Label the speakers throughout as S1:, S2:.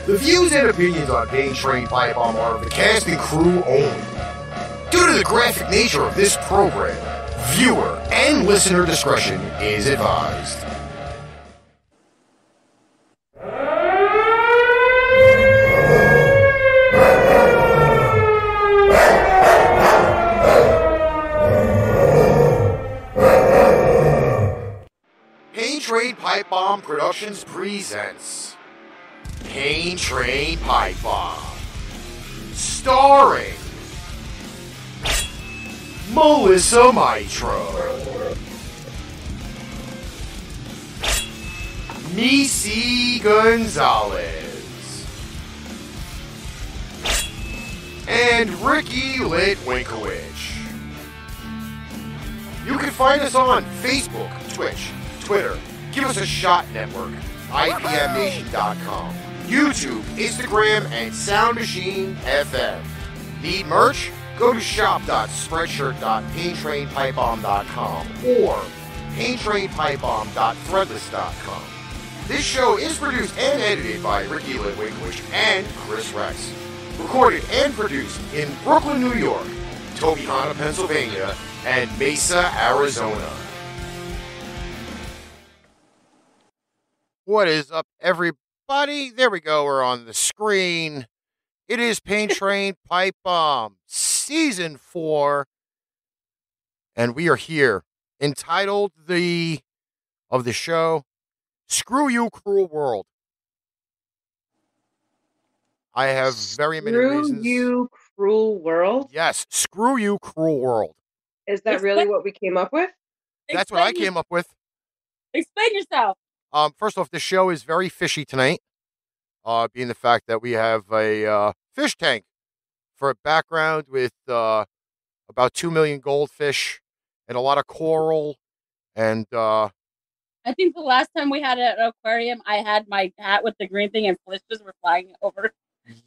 S1: The views and opinions on Pain Train Pipe Bomb are of the cast and crew only. Due to the graphic nature of this program, viewer and listener discretion is advised. Pain Train Pipe Bomb Productions presents Pain Train Pipe Bomb, starring Melissa Mitro, Nisi Gonzalez, and Ricky Litwinkowicz. You can find us on Facebook, Twitch, Twitter, Give Us a Shot Network, IPMNation.com, YouTube, Instagram, and Sound Machine FM. Need merch? Go to shop.spreadshirt.paintrainpipebomb.com or paintrainpipebomb.threadless.com. This show is produced and edited by Ricky Litwinkowicz and Chris Rex. Recorded and produced in Brooklyn, New York, Tobyhanna, Pennsylvania, and Mesa, Arizona. What is up, everybody? There we go. We're on the screen. It is Pain Train Pipe Bomb, Season 4, and we are here, entitled of the show, Screw You, Cruel World. I have very many reasons.
S2: Screw You, Cruel World?
S1: Yes, Screw You, Cruel World.
S2: Is that really what we came up with?
S1: That's what I came up with.
S3: Explain yourself.
S1: First off, the show is very fishy tonight, being the fact that we have a fish tank for a background with about 2 million goldfish and a lot of coral. And
S3: I think the last time we had an aquarium, I had my hat with the green thing and fishes were flying over.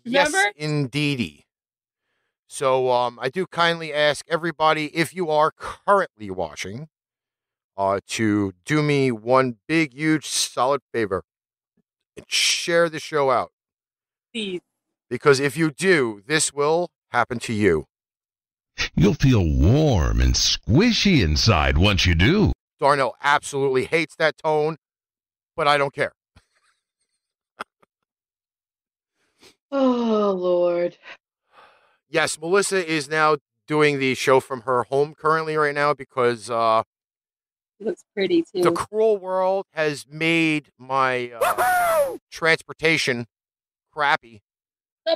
S3: Remember?
S1: Yes, indeedy. So I do kindly ask everybody, if you are currently watching, to do me one big, huge, solid favor and share the show out.
S3: Please.
S1: Because if you do, this will happen to you.
S4: You'll feel warm and squishy inside once you do.
S1: Darnell absolutely hates that tone, but I don't care.
S2: Oh, Lord.
S1: Yes, Melissa is now doing the show from her home currently right now because
S3: It looks pretty, too.
S1: the cruel world has made my transportation crappy.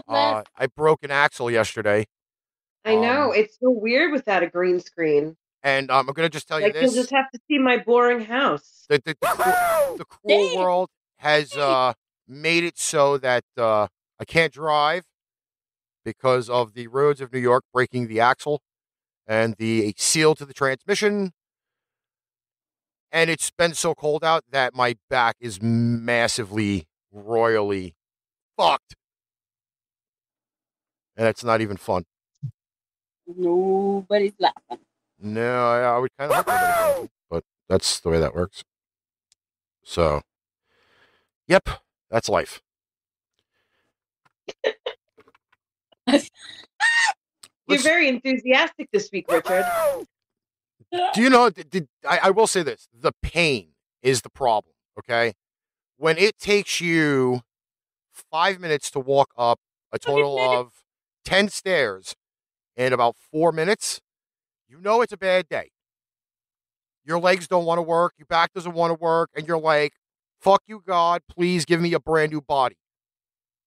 S1: I broke an axle yesterday.
S2: I know. It's so weird without a green screen.
S1: And I'm going to just tell you
S2: Like,
S1: this.
S2: you'll just have to see my boring house.
S1: The cruel world has made it so that I can't drive because of the roads of New York breaking the axle and the seal to the transmission. And it's been so cold out that my back is massively, royally fucked. And it's not even fun.
S3: Nobody's laughing.
S1: No, I would kind of hope nobody's laughing, but that's the way that works. So, yep, that's life.
S2: You're very enthusiastic this week, Richard.
S1: Do you know, I will say this, the pain is the problem, okay? When it takes you 5 minutes to walk up a total of 10 stairs in about 4 minutes, you know it's a bad day. Your legs don't want to work, your back doesn't want to work, and you're like, fuck you, God, please give me a brand new body.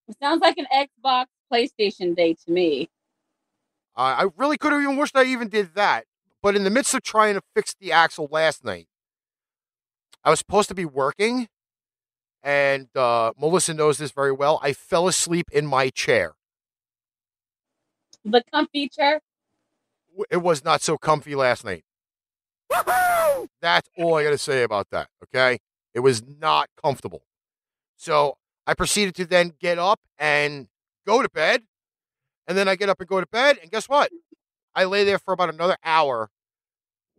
S3: It sounds like an Xbox PlayStation day to me.
S1: I really could have even wished I even did that. But in the midst of trying to fix the axle last night, I was supposed to be working, and Melissa knows this very well. I fell asleep in my chair.
S3: The comfy chair?
S1: It was not so comfy last night. That's all I got to say about that, okay? It was not comfortable. So I proceeded to then get up and go to bed, and then I get up and go to bed, and guess what? I lay there for about another hour,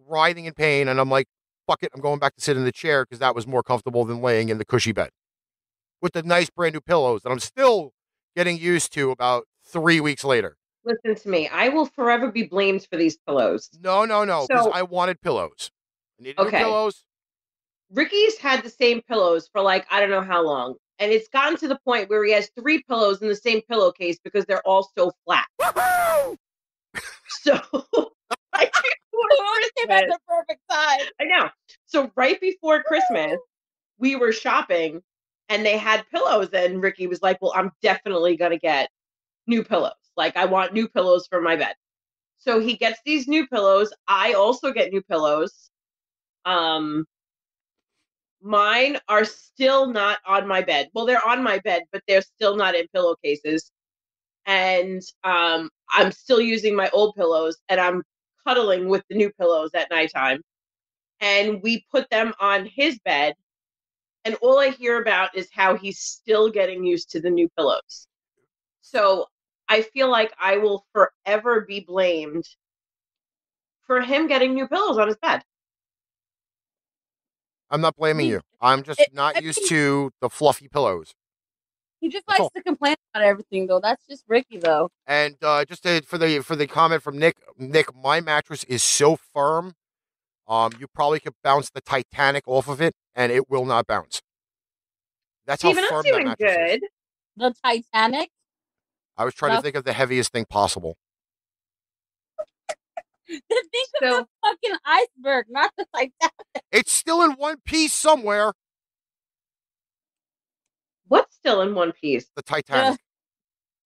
S1: writhing in pain, and I'm like, fuck it, I'm going back to sit in the chair because that was more comfortable than laying in the cushy bed. with the nice brand new pillows that I'm still getting used to about 3 weeks later.
S2: Listen to me. I will forever be blamed for these pillows.
S1: No, because
S2: So,
S1: I wanted pillows. I needed new
S2: okay.
S1: pillows.
S2: Ricky's had the same pillows for like, I don't know how long. And it's gotten to the point where he has 3 pillows in the same pillowcase because they're all so flat. So, right before
S3: Came at
S2: Christmas,
S3: the perfect time.
S2: I know. So right before Christmas, we were shopping and they had pillows. And Ricky was like, well, I'm definitely going to get new pillows. Like, I want new pillows for my bed. So he gets these new pillows. I also get new pillows. Mine are still not on my bed. Well, they're on my bed, but they're still not in pillowcases. And I'm still using my old pillows, and I'm cuddling with the new pillows at nighttime. And we put them on his bed, and all I hear about is how he's still getting used to the new pillows. So I feel like I will forever be blamed for him getting new pillows on his bed.
S1: I'm not blaming you. I'm just not used to the fluffy pillows.
S3: He just likes to complain about everything, though. That's just Ricky, though.
S1: And for the comment from Nick, my mattress is so firm. You probably could bounce the Titanic off of it, and it will not bounce. That's
S2: Steven,
S1: how firm
S2: I'm
S1: that
S2: doing
S1: mattress is.
S2: good.
S3: The Titanic?
S1: I was trying to think of the heaviest thing possible.
S3: Think of the fucking iceberg, not the Titanic.
S1: It's still in one piece somewhere.
S2: What's still in one piece?
S1: The Titanic.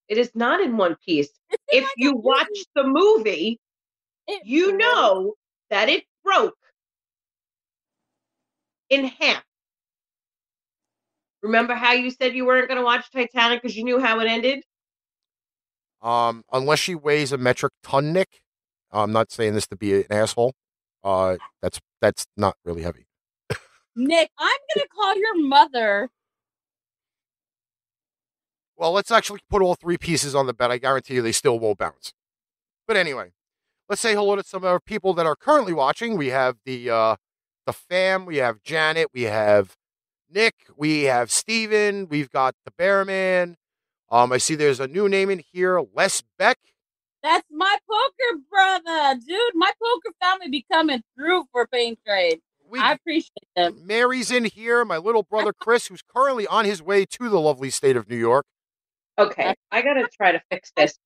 S2: It is not in one piece. If
S3: like
S2: you watch the movie, you know that it broke in half. Remember how you said you weren't going to watch Titanic because you knew how it ended?
S1: Unless she weighs a metric ton, Nick. I'm not saying this to be an asshole. That's not really heavy.
S3: Nick, I'm gonna call your mother.
S1: Well, let's actually put all 3 pieces on the bed. I guarantee you they still won't bounce. But anyway, let's say hello to some of our people that are currently watching. We have the fam, we have Janet, we have Nick, we have Steven, we've got the Bearman. I see there's a new name in here, Les Beck.
S3: That's my poker brother, dude. My poker family be coming through for Pain Trade. I appreciate them.
S1: Mary's in here, my little brother Chris, who's currently on his way to the lovely state of New York.
S2: Okay, I gotta try to fix this.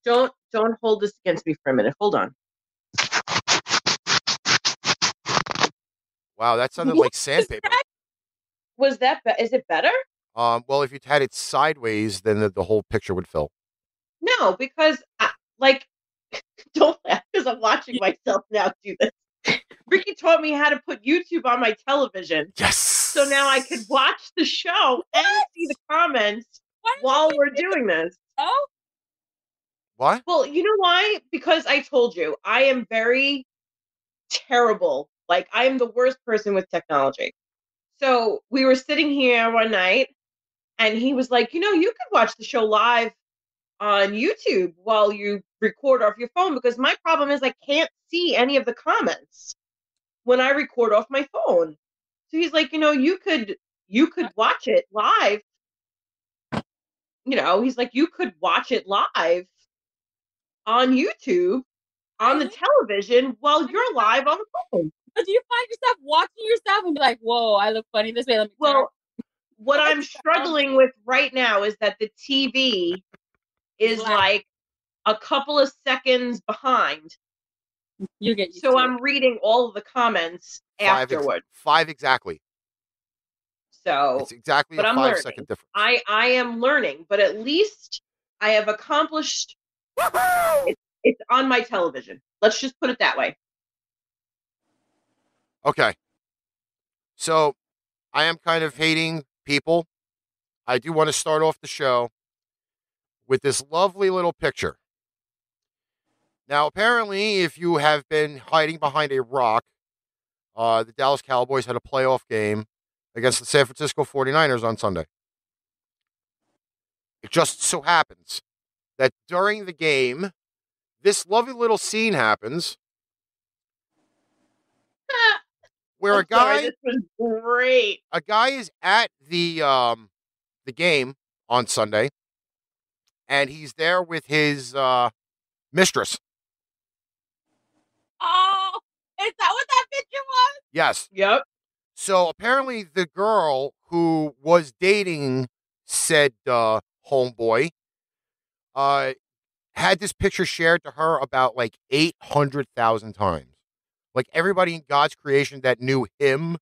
S2: Don't hold this against me for a minute. Hold on.
S1: Wow, that sounded like sandpaper.
S2: Was that? Is it better?
S1: Well, if you'd had it sideways, then the whole picture would fill.
S2: No, because don't laugh because I'm watching myself now do this. Ricky taught me how to put YouTube on my television.
S1: Yes.
S2: So now I could watch the show and see the comments while we're doing this.
S3: Oh.
S1: What?
S2: Well, you know why? Because I told you, I am very terrible. Like, I am the worst person with technology. So we were sitting here one night, and he was like, you could watch the show live on YouTube while you record off your phone, because my problem is I can't see any of the comments when I record off my phone. So he's like, you could watch it live. He's like, you could watch it live on YouTube on the television while you're live on the phone.
S3: But do you find yourself watching yourself and be like, whoa, I look funny this way?
S2: What I'm struggling with right now is that the TV is like a couple of seconds behind.
S3: You get
S2: so I'm reading all of the comments afterward.
S1: 5 exactly.
S2: So
S1: it's exactly
S2: but
S1: a
S2: I'm
S1: 5-second difference.
S2: I am learning, but at least I have accomplished. It's on my television. Let's just put it that way.
S1: Okay. So I am kind of hating people. I do want to start off the show with this lovely little picture. Now, apparently, if you have been hiding behind a rock, the Dallas Cowboys had a playoff game against the San Francisco 49ers on Sunday. It just so happens that during the game, this lovely little scene happens where
S2: this was great.
S1: a guy is at the the game on Sunday, and he's there with his mistress.
S3: Oh, is that what that picture was?
S1: Yes.
S2: Yep.
S1: So apparently the girl who was dating said homeboy had this picture shared to her about like 800,000 times. Like everybody in God's creation that knew him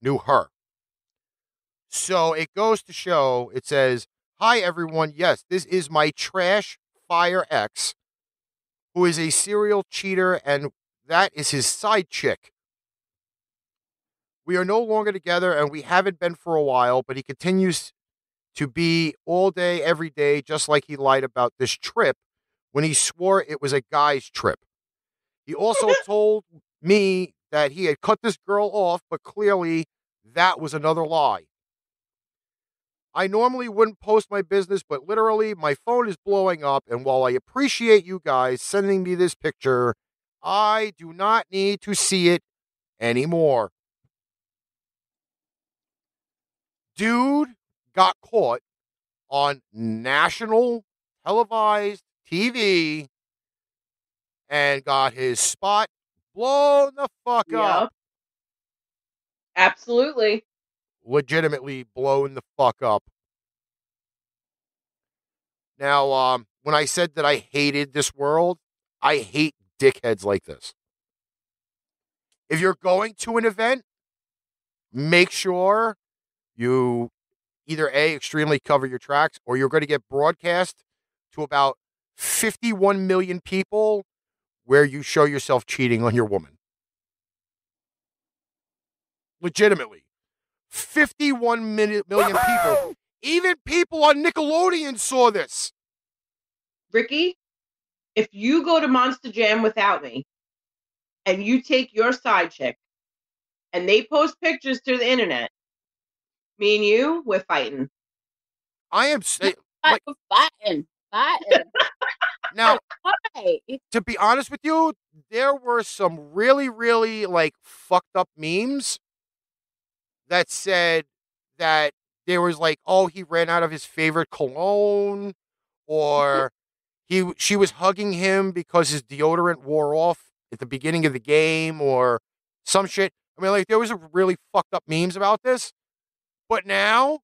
S1: knew her. So it goes to show, it says, "Hi everyone, yes, this is my trash fire ex, who is a serial cheater, and that is his side chick. We are no longer together, and we haven't been for a while, but he continues to be all day, every day, just like he lied about this trip when he swore it was a guy's trip. He also told me that he had cut this girl off, but clearly that was another lie. I normally wouldn't post my business, but literally my phone is blowing up, and while I appreciate you guys sending me this picture, I do not need to see it anymore." Dude got caught on national televised TV and got his spot blown the fuck
S2: Yep.
S1: up.
S2: Absolutely.
S1: Legitimately blown the fuck up. Now, when I said that I hated this world, I hate dickheads like this. If you're going to an event, make sure you either A, extremely cover your tracks, or you're going to get broadcast to about 51 million people where you show yourself cheating on your woman. Legitimately. 51 million people. Even people on Nickelodeon saw this.
S2: Ricky, if you go to Monster Jam without me and you take your side chick and they post pictures to the internet, me and you, we're fighting.
S1: I am like,
S3: Fighting.
S1: now,
S3: Why?
S1: to be honest with you, there were some really, really like fucked up memes that said that there was like, oh, he ran out of his favorite cologne, or she was hugging him because his deodorant wore off at the beginning of the game, or some shit. I mean, like, there was a really fucked up memes about this. But now,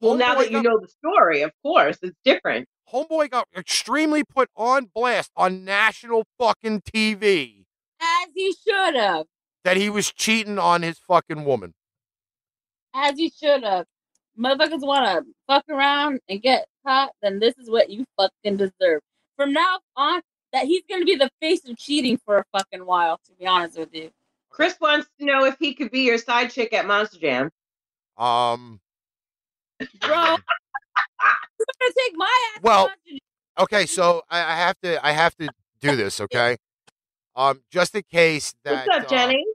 S2: Well, now that you know the story, of course, it's different.
S1: homeboy got extremely put on blast on national fucking TV
S3: As he should have.
S1: that he was cheating on his fucking woman.
S3: As he should have. Motherfuckers want to fuck around and get caught, then this is what you fucking deserve. From now on, that he's going to be the face of cheating for a fucking while, to be honest with you.
S2: Chris wants to know if he could be your side chick at Monster Jam.
S3: Bro, you're going to take my ass.
S1: Well, okay, so I have to do this, okay? Just in case that
S2: What's up, Jenny?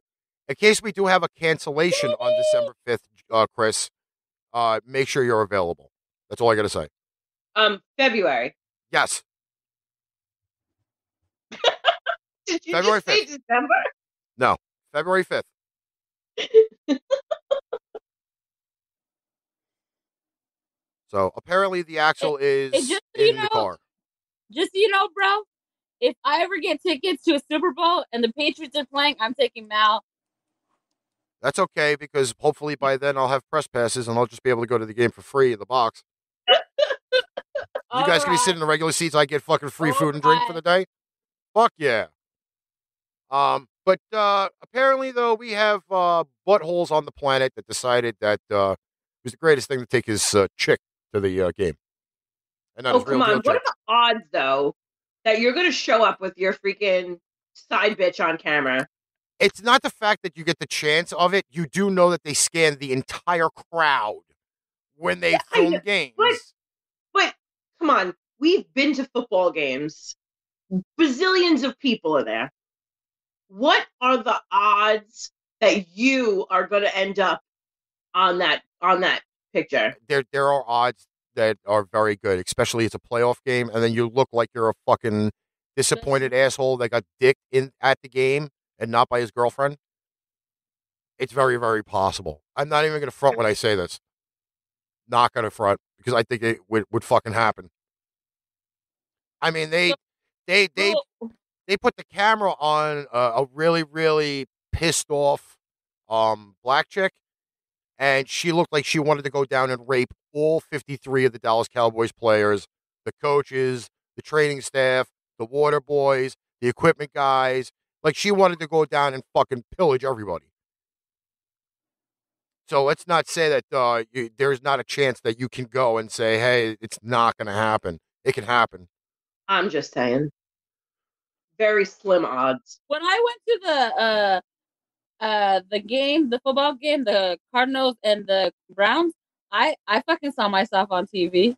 S1: in case we do have a cancellation on December 5th, Chris, make sure you're available. That's all I got to say.
S2: February.
S1: Yes.
S2: Did you
S1: February
S2: just say
S1: 5th.
S2: December?
S1: No, February 5th. So apparently the axle is
S3: just so
S1: in
S3: you
S1: the
S3: know,
S1: car.
S3: Just so you know, bro, if I ever get tickets to a Super Bowl and the Patriots are playing, I'm taking Mal.
S1: That's okay, because hopefully by then I'll have press passes and I'll just be able to go to the game for free in the box. You guys can be sitting in the regular seats. I get fucking free food and drink for the day. Fuck yeah. But apparently, though, we have buttholes on the planet that decided that it was the greatest thing to take his chick to the game. And not his real
S2: come
S1: deal
S2: on. What
S1: chick.
S2: are the odds, though, that you're going to show up with your freaking side bitch on camera?
S1: It's not the fact that you get the chance of it. You do know that they scan the entire crowd when they film games.
S2: But come on. We've been to football games. Bazillions of people are there. What are the odds that you are going to end up on that picture?
S1: There are odds that are very good, especially it's a playoff game, and then you look like you're a fucking disappointed asshole that got dicked in at the game and not by his girlfriend. It's very, very possible. I'm not even going to front when I say this. Not gonna front because I think it would fucking happen. I mean, they put the camera on a really, really pissed off black chick, and she looked like she wanted to go down and rape all 53 of the Dallas Cowboys players, the coaches, the training staff, the water boys, the equipment guys. Like, she wanted to go down and fucking pillage everybody. So let's not say that there's not a chance that you can go and say, hey, it's not going to happen. It can happen.
S2: I'm just saying. Very slim odds.
S3: When I went to the game, the football game, the Cardinals and the Browns, I fucking saw myself on TV.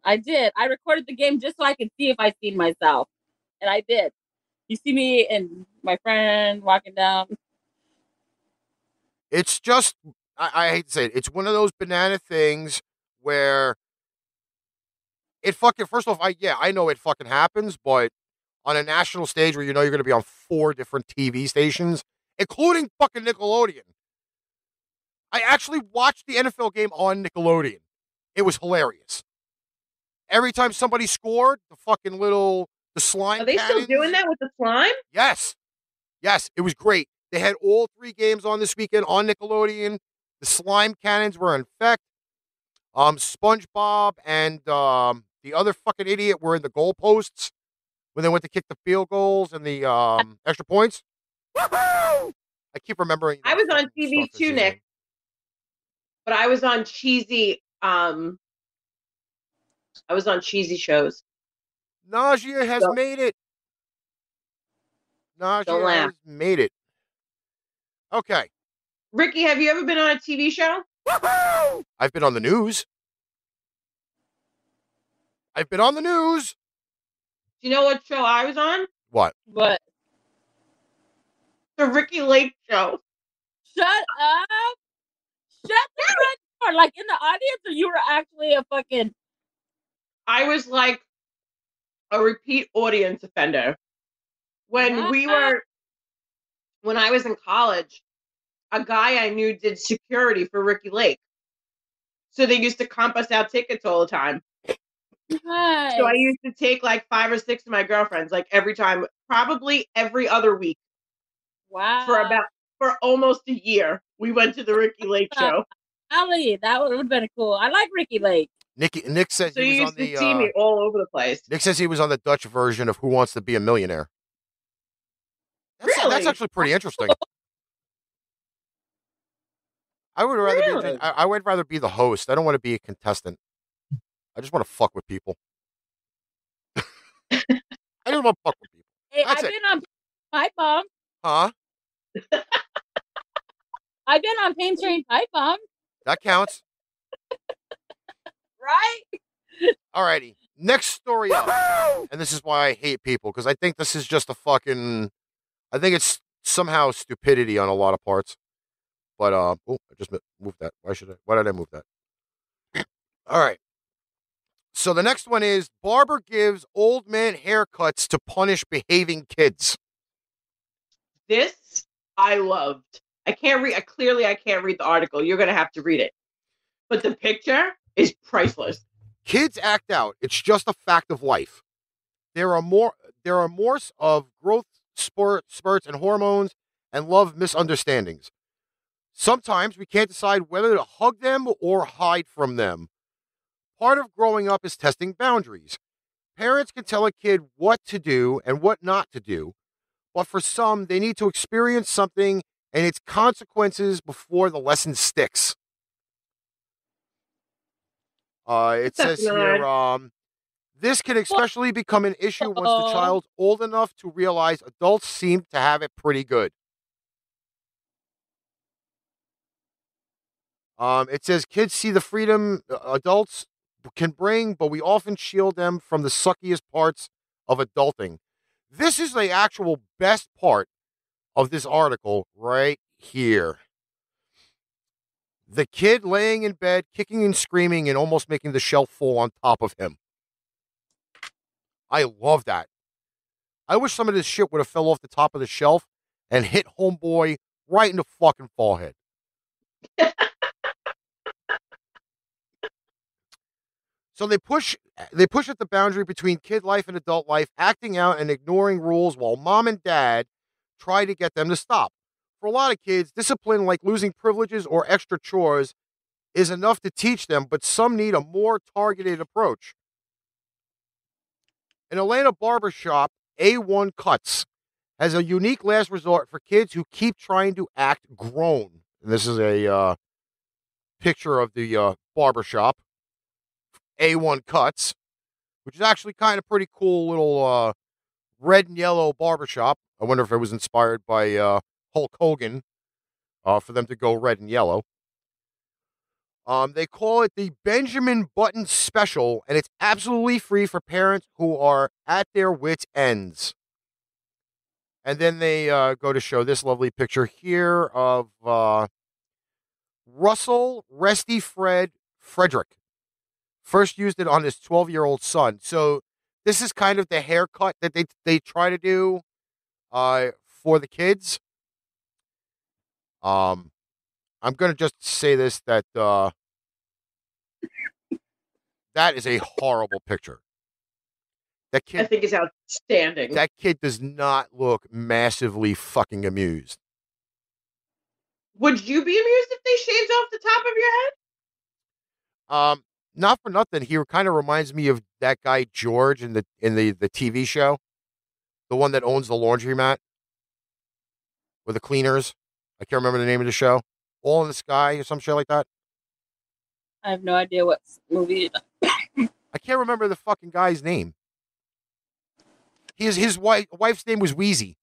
S3: I did. I recorded the game just so I could see if I seen myself. And I did. You see me and my friend walking down.
S1: It's just, I hate to say it, it's one of those banana things where it fucking, first off, I know it fucking happens, but on a national stage where you know you're going to be on 4 different TV stations, including fucking Nickelodeon. I actually watched the NFL game on Nickelodeon. It was hilarious. Every time somebody scored, the slime
S2: Are they
S1: cannons,
S2: still doing that with the slime?
S1: Yes. Yes, it was great. They had all 3 games on this weekend on Nickelodeon. The slime cannons were in effect. SpongeBob and the other fucking idiot were in the goalposts when they went to kick the field goals and the extra points. Woo-hoo! I keep remembering.
S2: I was on TV too, Nick. But I was on cheesy. I was on cheesy shows.
S1: Nausea has made it. Nausea has made it. Okay.
S2: Ricky, have you ever been on a TV show?
S1: Woo-hoo! I've been on the news. Do you know what show I was on?
S3: What?
S2: The Ricky Lake Show.
S3: Shut up! Shut the front door! Like in the audience, or you were actually a fucking...
S2: I was like a repeat audience offender. When I was in college, a guy I knew did security for Ricky Lake. So they used to comp us out tickets all the time.
S3: Nice.
S2: So I used to take like 5 or 6 of my girlfriends, like every time, probably every other week.
S3: Wow.
S2: For almost a year, we went to the Ricky Lake Show.
S3: Ali, that would have been cool. I like Ricky Lake.
S1: Nick says
S2: so
S1: he was
S2: on the. So you used to see me all over the place.
S1: Nick says he was on the Dutch version of Who Wants to Be a Millionaire.
S2: Really?
S1: That's actually pretty interesting. I would rather I would rather be the host. I don't want to be a contestant. I just want to fuck with people. I just want to fuck with people.
S3: Hey, I've been on Pipe Bomb.
S1: Huh?
S3: I've been on Pain Train Pipe Bomb.
S1: That counts.
S3: Right?
S1: Alrighty. Next story up. And this is why I hate people, because I think this is just I think it's somehow stupidity on a lot of parts. But, I just moved that. Why did I move that? All right. So the next one is barber gives old man haircuts to punish behaving kids.
S2: This I loved. I can't read. I can't read the article. You're going to have to read it. But the picture is priceless.
S1: Kids act out. It's just a fact of life. There are more of growth spurts and hormones and love misunderstandings. Sometimes we can't decide whether to hug them or hide from them. Part of growing up is testing boundaries. Parents can tell a kid what to do and what not to do, but for some, they need to experience something and its consequences before the lesson sticks. It says here, this can especially become an issue once the child's old enough to realize adults seem to have it pretty good. It says kids see the freedom adults can bring, but we often shield them from the suckiest parts of adulting. This is the actual best part of this article right here. The kid laying in bed, kicking and screaming and almost making the shelf fall on top of him. I love that. I wish some of this shit would have fell off the top of the shelf and hit homeboy right in the fucking forehead. So they push at the boundary between kid life and adult life, acting out and ignoring rules while mom and dad try to get them to stop. For a lot of kids, discipline like losing privileges or extra chores is enough to teach them, but some need a more targeted approach. An Atlanta barbershop, A1 Cuts, has a unique last resort for kids who keep trying to act grown. And this is a picture of the barbershop, A1 Cuts, which is actually kind of pretty cool little red and yellow barbershop. I wonder if it was inspired by Hulk Hogan for them to go red and yellow. They call it the Benjamin Button Special, and it's absolutely free for parents who are at their wits' ends. And then they go to show this lovely picture here of Russell Resty Frederick. First used it on his 12-year-old son. So this is kind of the haircut that they try to do for the kids. I'm going to just say this, that that is a horrible picture. That kid,
S2: I think it's outstanding.
S1: that kid does not look massively fucking amused.
S2: Would you be amused if they shaved off the top of your head?
S1: Not for nothing, he kind of reminds me of that guy George in the TV show, the one that owns the laundromat with the cleaners. I can't remember the name of the show. All in the Sky or some shit like that.
S3: I have no idea what movie it is.
S1: I can't remember the fucking guy's name. His wife's name was Wheezy.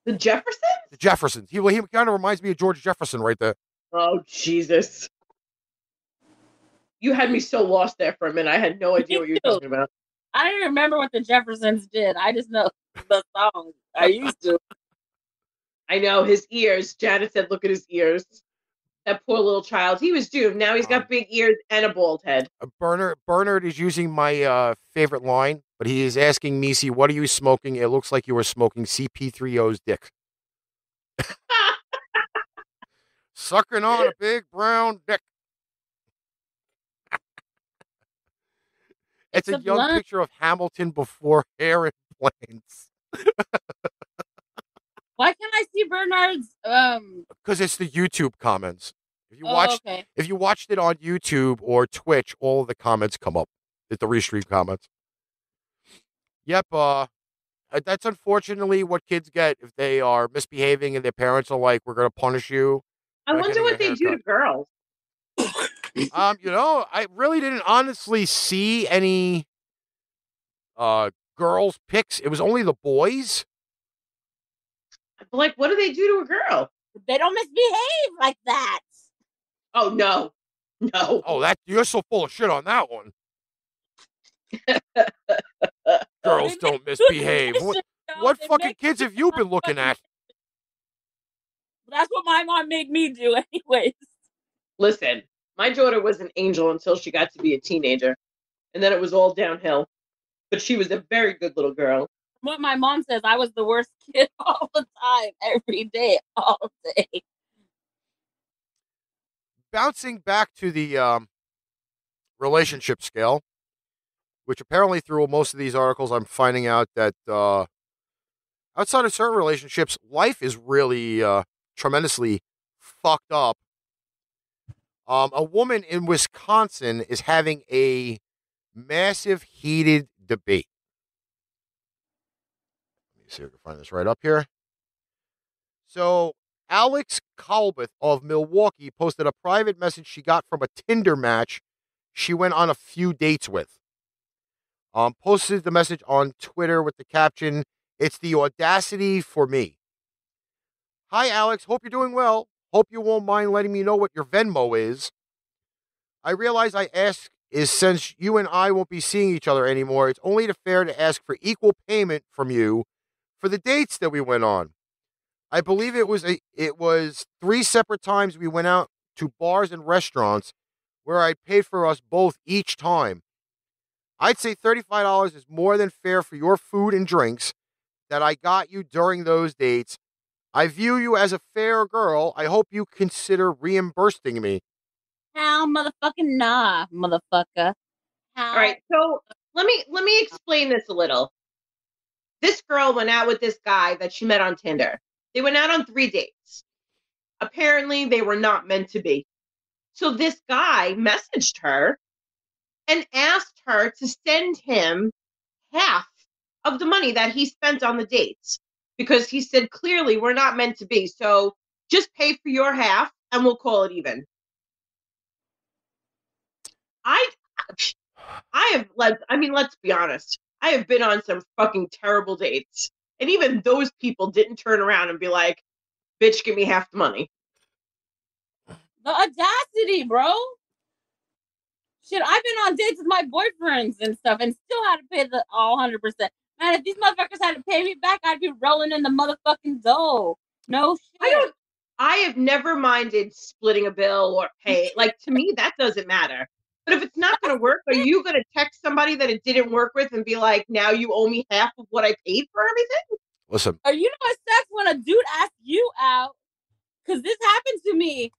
S2: The Jeffersons?
S1: The Jeffersons. He kind of reminds me of George Jefferson right there.
S2: Oh, Jesus. You had me so lost there for a minute. I had no idea what you were talking about.
S3: I don't remember what the Jeffersons did. I just know the song. I used to.
S2: I know his ears. Janet said, look at his ears. That poor little child. He was doomed. Now he's got big ears and a bald head.
S1: Bernard is using my favorite line, but he is asking Nisi, what are you smoking? It looks like you were smoking CP3O's dick. Sucking on a big brown dick. It's a young picture of Hamilton before hair implants.
S3: Why can't I see Bernard's?
S1: Because it's the YouTube comments. If you watched it on YouTube or Twitch, all of the comments come up. It's the restream comments. Yep. That's unfortunately what kids get if they are misbehaving and their parents are like, "We're going to punish you."
S2: I wonder what they do to girls.
S1: I really didn't honestly see any girls' pics. It was only the boys.
S2: Like, what do they do to a girl?
S3: They don't misbehave like that.
S2: Oh, no. No.
S1: Oh, you're so full of shit on that one. Girls don't misbehave. What fucking kids have you been looking at?
S3: That's what my mom made me do anyways.
S2: Listen, my daughter was an angel until she got to be a teenager. And then it was all downhill. But she was a very good little girl.
S3: What my mom says, I was the worst kid all the time, every day, all day.
S1: Bouncing back to the relationship scale, which apparently through most of these articles, I'm finding out that outside of certain relationships, life is really tremendously fucked up. A woman in Wisconsin is having a massive heated debate. Let me see if I can find this right up here. So Alex Colbeth of Milwaukee posted a private message she got from a Tinder match she went on a few dates with. Posted the message on Twitter with the caption, "It's the audacity for me. Hi, Alex. Hope you're doing well. Hope you won't mind letting me know what your Venmo is. I realize I ask is since you and I won't be seeing each other anymore, it's only fair to ask for equal payment from you for the dates that we went on. I believe it was 3 separate times we went out to bars and restaurants where I paid for us both each time. I'd say $35 is more than fair for your food and drinks that I got you during those dates. I view you as a fair girl. I hope you consider reimbursing me."
S3: Hell, motherfucking nah, motherfucker. Hell.
S2: All right, so let me explain this a little. This girl went out with this guy that she met on Tinder. They went out on 3 dates. Apparently, they were not meant to be. So this guy messaged her and asked her to send him half of the money that he spent on the dates because he said clearly we're not meant to be. So just pay for your half and we'll call it even. I have let's be honest. I have been on some fucking terrible dates. And even those people didn't turn around and be like, bitch, give me half the money.
S3: The audacity, bro. Shit, I've been on dates with my boyfriends and stuff and still had to pay the all 100%. Man, if these motherfuckers had to pay me back, I'd be rolling in the motherfucking dough. No shit.
S2: I have never minded splitting a bill or pay. Like, to me, that doesn't matter. But if it's not going to work, are you going to text somebody that it didn't work with and be like, now you owe me half of what I paid for everything?
S1: Listen.
S3: Or you know what sucks when a dude asks you out? Because this happened to me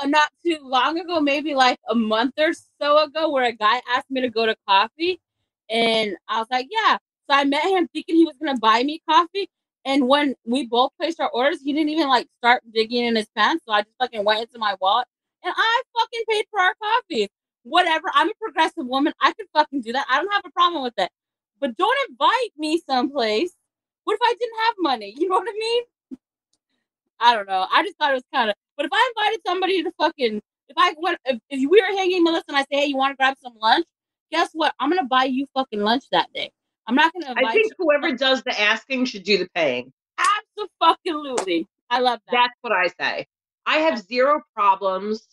S3: not too long ago, maybe like a month or so ago, where a guy asked me to go to coffee. And I was like, yeah. So I met him thinking he was going to buy me coffee. And when we both placed our orders, he didn't even like start digging in his pants. So I just fucking went into my wallet and I fucking paid for our coffee. Whatever. I'm a progressive woman. I could fucking do that. I don't have a problem with it. But don't invite me someplace. What if I didn't have money? You know what I mean? I don't know. I just thought it was kind of. But if I invited somebody to fucking, if we were hanging, Melissa, and I say, hey, you want to grab some lunch? Guess what? I'm gonna buy you fucking lunch that day. I'm not gonna invite.
S2: I think whoever does the asking should do the paying.
S3: Absolutely. I love that.
S2: That's what I say. I have zero problems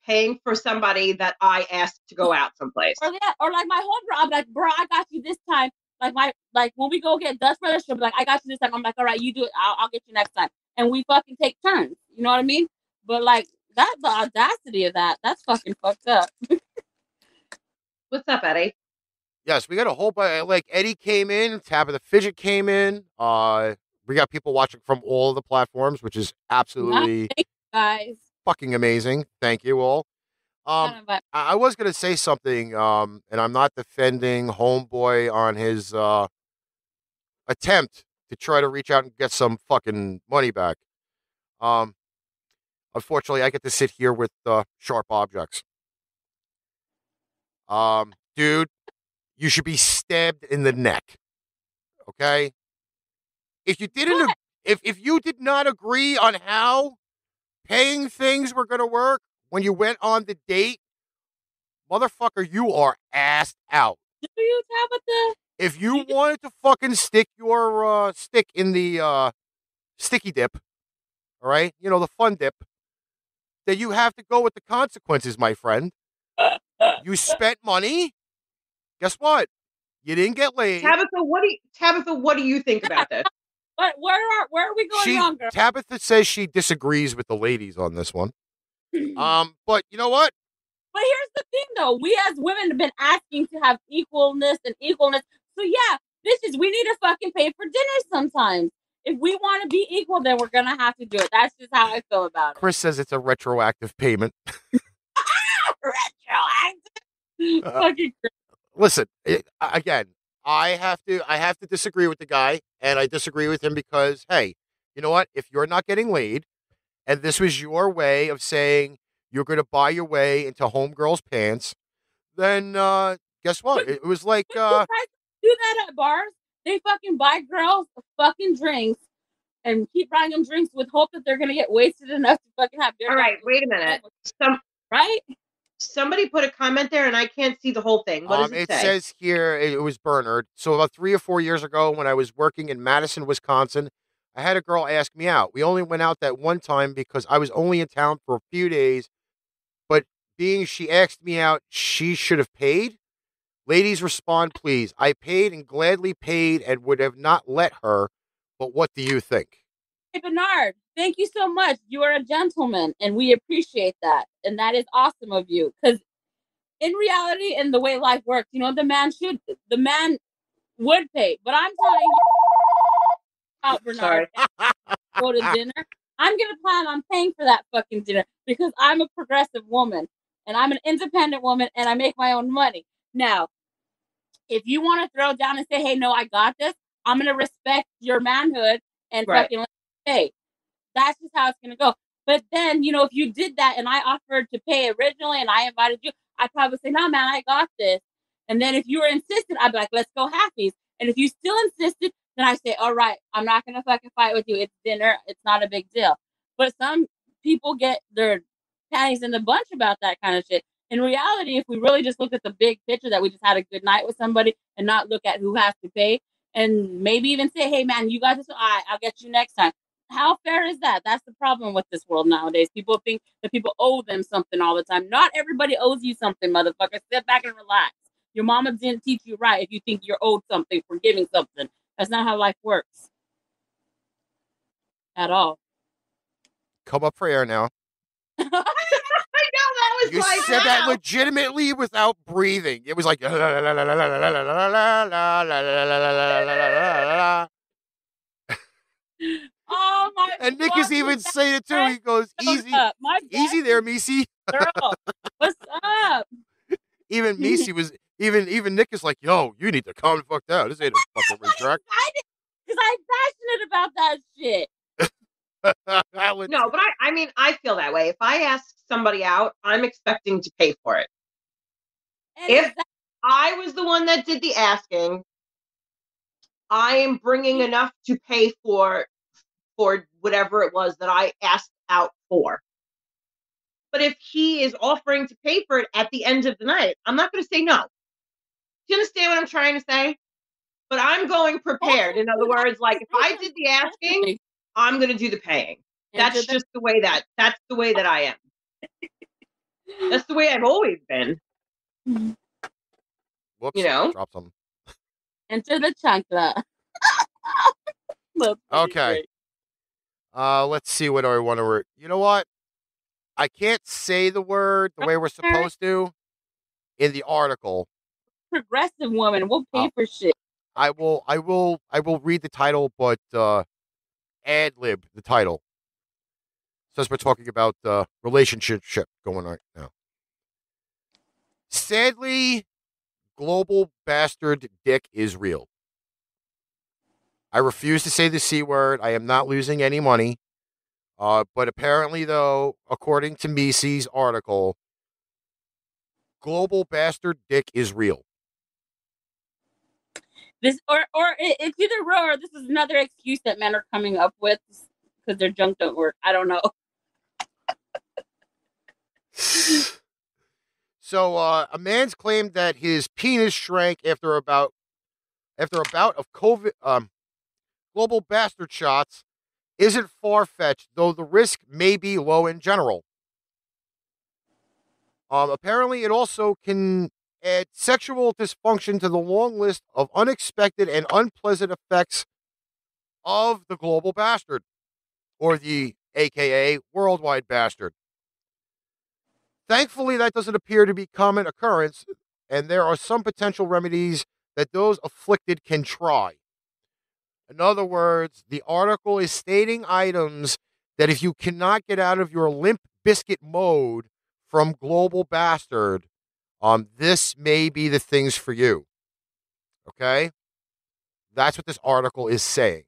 S2: paying for somebody that I asked to go out someplace.
S3: Or like my homegirl, I'm like, bro, I got you this time. Like when we go get Dutch Brothers, she'll be like, I got you this time. I'm like, all right, you do it. I'll get you next time. And we fucking take turns. You know what I mean? But like the audacity of that's fucking fucked up.
S2: What's up, Eddie?
S1: Yes, we got a whole bunch. Like Eddie came in, Tabitha Fidget came in. We got people watching from all of the platforms, which is absolutely
S3: guys
S1: fucking amazing. Thank you all. I was gonna say something, and I'm not defending Homeboy on his attempt to try to reach out and get some fucking money back. Unfortunately, I get to sit here with sharp objects. Dude, you should be stabbed in the neck. Okay? If you didn't, if you did not agree on how paying things were gonna work when you went on the date, motherfucker, you are assed out.
S3: Do you, Tabitha?
S1: If you wanted to fucking stick your stick in the sticky dip, all right, you know, the fun dip, then you have to go with the consequences, my friend. You spent money. Guess what? You didn't get laid.
S2: Tabitha, what do you think about this?
S3: But where are we going wrong, girl?
S1: Tabitha says she disagrees with the ladies on this one. But you know what?
S3: But here's the thing, though. We as women have been asking to have equalness. So yeah, we need to fucking pay for dinner sometimes. If we want to be equal, then we're gonna have to do it. That's just how I feel about it.
S1: Chris says it's a retroactive payment.
S3: Retroactive. Fucking Chris.
S1: Listen, again, I have to disagree with the guy, and I disagree with him because, hey, you know what? If you're not getting laid, and this was your way of saying you're going to buy your way into homegirl's pants, then guess what? It was like
S3: do that at bars. They fucking buy girls fucking drinks and keep buying them drinks with hope that they're gonna get wasted enough to fucking have beer.
S2: All right, wait a minute.
S3: Right?
S2: Somebody put a comment there, and I can't see the whole thing. What does it say?
S1: It says here it was Bernard. So about 3 or 4 years ago, when I was working in Madison, Wisconsin, I had a girl ask me out. We only went out that one time because I was only in town for a few days. But being she asked me out, she should have paid. Ladies, respond, please. I paid and gladly paid and would have not let her. But what do you think?
S3: Hey, Bernard, thank you so much. You are a gentleman, and we appreciate that. And that is awesome of you. Because in reality, and the way life works, you know, the man would pay. But I'm telling you, out, Bernard, go to dinner. I'm going to plan on paying for that fucking dinner because I'm a progressive woman. and I'm an independent woman, and I make my own money. Now, if you want to throw down and say, hey, no, I got this, I'm going to respect your manhood and
S2: Right.
S3: fucking hey, that's just how it's going to go. But then, if you did that and I offered to pay originally and I invited you, I'd probably say, no, man, I got this. And then if you were insistent, I'd be like, let's go halfies. And if you still insisted, then I say, all right, I'm not going to fucking fight with you. It's dinner. It's not a big deal. But some people get their panties in the bunch about that kind of shit. In reality, if we really just look at the big picture that we just had a good night with somebody and not look at who has to pay and maybe even say, hey, man, you got this. All right, I'll get you next time. How fair is that? That's the problem with this world nowadays. People think that people owe them something all the time. Not everybody owes you something, motherfucker. Sit back and relax. Your mama didn't teach you right if you think you're owed something for giving something. That's not how life works. At all.
S1: Come up for air now.
S2: I know that was
S1: You
S2: like
S1: said that legitimately without breathing. It was like.
S3: Oh my!
S1: And Nick is even saying it too. He goes, "Easy, easy there, Missy."
S3: Girl, what's up?
S1: Even Missy was. Even Nick is like, "Yo, you need to calm the fuck down. This ain't a fucking racetrack."
S3: Because I'm passionate about that shit.
S2: No, but I mean, I feel that way. If I ask somebody out, I'm expecting to pay for it.
S3: And
S2: If I was the one that did the asking, I am bringing enough to pay for whatever it was that I asked out for. But if he is offering to pay for it at the end of the night, I'm not going to say no. Do you understand what I'm trying to say? But I'm going prepared. In other words, like if I did the asking, I'm going to do the paying. That's just the way that's the way that I am. That's the way I've always been.
S1: Whoops,
S2: You know?
S1: drop something.
S3: Enter the chancla.
S1: Okay. Let's see what I want to. You know what? I can't say the word the way we're supposed to in the article.
S3: Progressive woman, we'll pay for shit.
S1: I will read the title, but ad lib the title. Since we're talking about relationship going on now. Sadly, global bastard dick is real. I refuse to say the C word. I am not losing any money. But apparently, though, according to Missy's article, global bastard dick is real.
S3: This or it's either real or this is another excuse that men are coming up with because their junk don't work. I don't know.
S1: So, a man's claimed that his penis shrank after a bout of COVID, global bastard shots isn't far-fetched, though the risk may be low in general. Apparently, it also can add sexual dysfunction to the long list of unexpected and unpleasant effects of the global bastard, or the AKA worldwide bastard. Thankfully, that doesn't appear to be common occurrence, and there are some potential remedies that those afflicted can try. In other words, the article is stating items that if you cannot get out of your limp biscuit mode from global bastard, this may be the things for you. Okay? That's what this article is saying.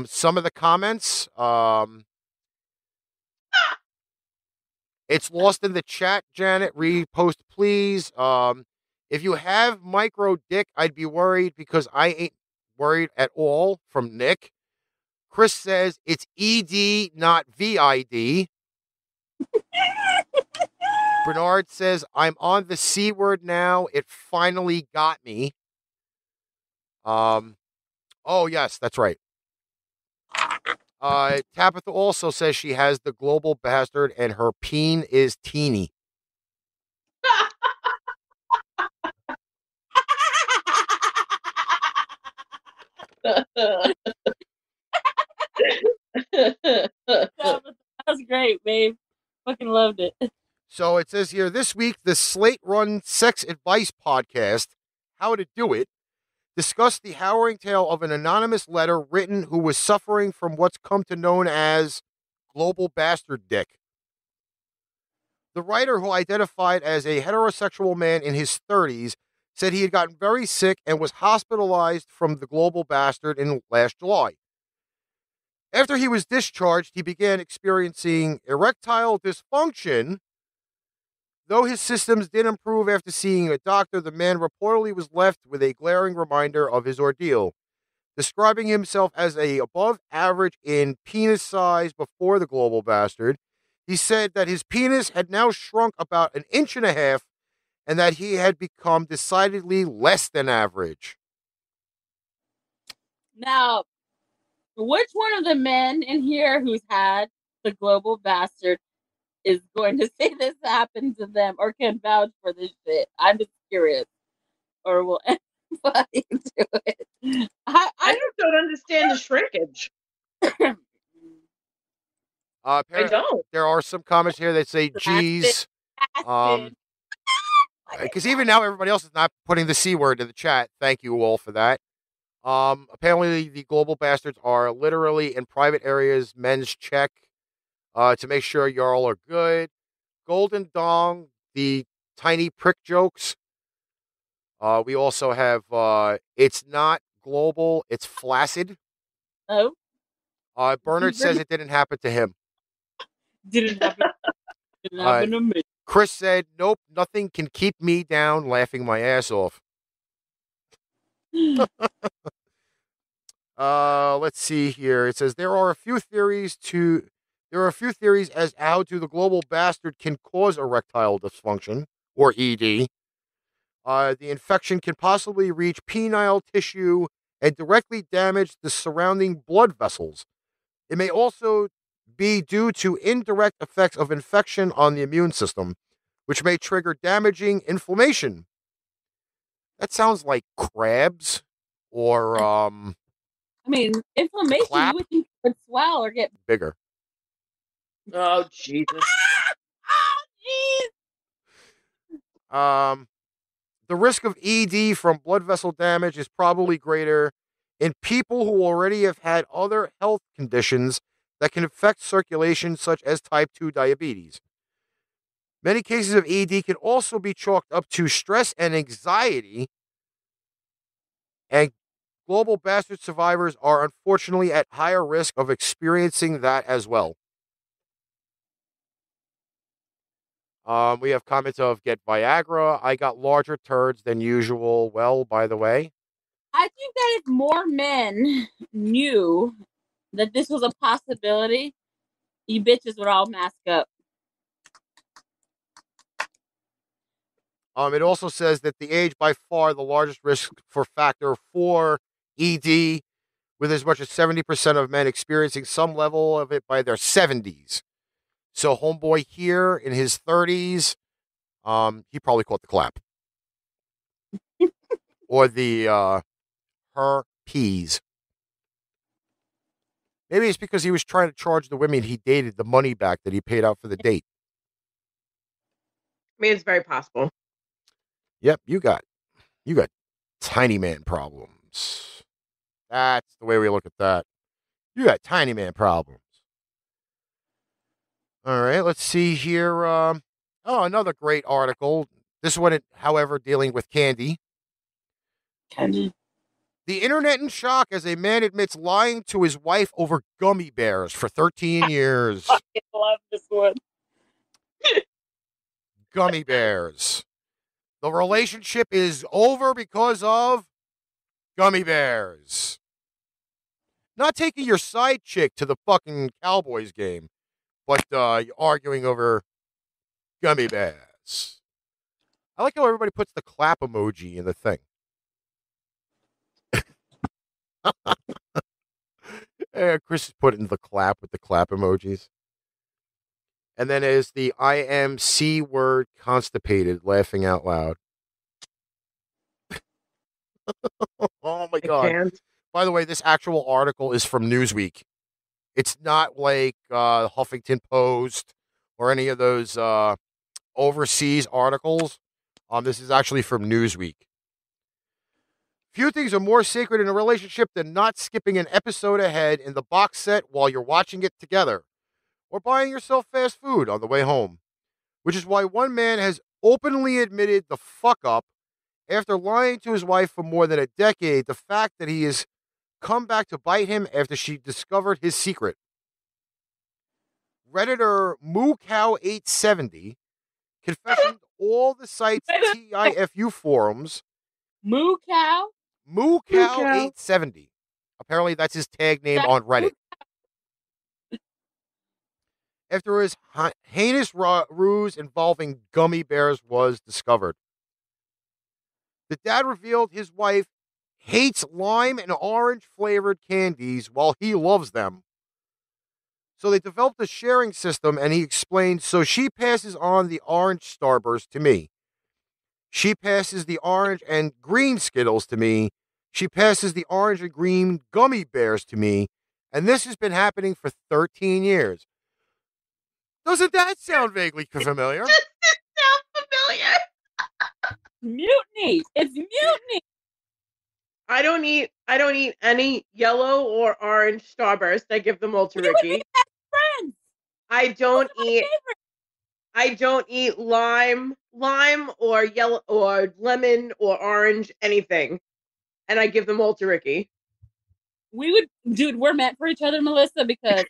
S1: Some of the comments, it's lost in the chat, Janet. Repost, please. If you have micro dick, I'd be worried because I ain't worried at all, from Nick. Chris says it's ED, not VID. Bernard says, I'm on the C word now. It finally got me. Oh, yes, that's right. Tabitha also says she has the global bastard and her peen is teeny.
S3: That was great, babe. Fucking loved it.
S1: So it says here, this week, the Slate Run Sex Advice podcast, How to Do It, discussed the harrowing tale of an anonymous letter written who was suffering from what's come to known as global bastard dick. The writer, who identified as a heterosexual man in his 30s, said he had gotten very sick and was hospitalized from the global bastard in last July. After he was discharged, he began experiencing erectile dysfunction. Though his systems did improve after seeing a doctor, the man reportedly was left with a glaring reminder of his ordeal. Describing himself as a above average in penis size before the global bastard, he said that his penis had now shrunk about 1.5 inches and that he had become decidedly less than average.
S3: Now, which one of the men in here who's had the global bastard is going to say this happened to them or can vouch for this shit? I'm just curious. Or will anybody do it?
S2: I don't understand the shrinkage. I don't.
S1: There are some comments here that say, geez. Because even now, everybody else is not putting the C word in the chat. Thank you all for that. Apparently, the global bastards are literally in private areas, men's check, to make sure y'all are good. Golden Dong, the tiny prick jokes. We also have, it's not global, it's flaccid.
S3: Oh.
S1: Bernard says it didn't happen to him.
S3: Didn't happen to me.
S1: Chris said, nope, nothing can keep me down, laughing my ass off. Let's see here. It says there are a few theories as how to the global bastard can cause erectile dysfunction, or ED. The infection can possibly reach penile tissue and directly damage the surrounding blood vessels. It may also be due to indirect effects of infection on the immune system, which may trigger damaging inflammation. That sounds like crabs or
S3: inflammation
S1: clap.
S3: You could swell or get
S1: bigger.
S2: Oh, Jesus.
S1: The risk of ED from blood vessel damage is probably greater in people who already have had other health conditions that can affect circulation, such as type 2 diabetes. Many cases of ED can also be chalked up to stress and anxiety, and global bastard survivors are unfortunately at higher risk of experiencing that as well. We have comments of get Viagra. I got larger turds than usual. Well, by the way,
S3: I think that if more men knew that this was a possibility, you bitches would all mask up.
S1: It also says that the age by far the largest risk for factor for ED, with as much as 70% of men experiencing some level of it by their 70s. So homeboy here in his 30s, he probably caught the clap. Or the herpes. Maybe it's because he was trying to charge the women he dated the money back that he paid out for the date.
S2: I mean, it's very possible.
S1: Yep, you got tiny man problems. That's the way we look at that. You got tiny man problems. All right, let's see here. Another great article. This one, however, dealing with candy.
S3: Candy.
S1: The internet in shock as a man admits lying to his wife over gummy bears for 13 years.
S3: I love this one.
S1: Gummy bears. The relationship is over because of gummy bears. Not taking your side chick to the fucking Cowboys game, but you're arguing over gummy bears. I like how everybody puts the clap emoji in the thing. Chris is putting the clap with the clap emojis. And then is the I am C word constipated laughing out loud. Oh my God. By the way, this actual article is from Newsweek. It's not like Huffington Post or any of those overseas articles. This is actually from Newsweek. Few things are more sacred in a relationship than not skipping an episode ahead in the box set while you're watching it together, or buying yourself fast food on the way home. which is why one man has openly admitted the fuck up after lying to his wife for more than a decade. The fact that he has come back to bite him after she discovered his secret. Redditor MooCow870 confessing to all the site's TIFU forums.
S3: Moo cow.
S1: MooCow870. Apparently, that's his tag name on Reddit. After his heinous ruse involving gummy bears was discovered. The dad revealed his wife hates lime and orange flavored candies while he loves them. So they developed a sharing system, and he explained, so she passes on the orange Starburst to me. She passes the orange and green Skittles to me. She passes the orange and green gummy bears to me. And this has been happening for 13 years. Doesn't that sound vaguely familiar?
S2: Does it sound familiar?
S3: Mutiny. It's mutiny.
S2: I don't eat any yellow or orange Starburst. I give them all to
S3: We would
S2: Ricky.
S3: be best friends.
S2: I don't
S3: Those are my
S2: eat
S3: favorites.
S2: I don't eat lime or yellow or lemon or orange anything. And I give them all to Ricky.
S3: Dude, we're meant for each other, Melissa, because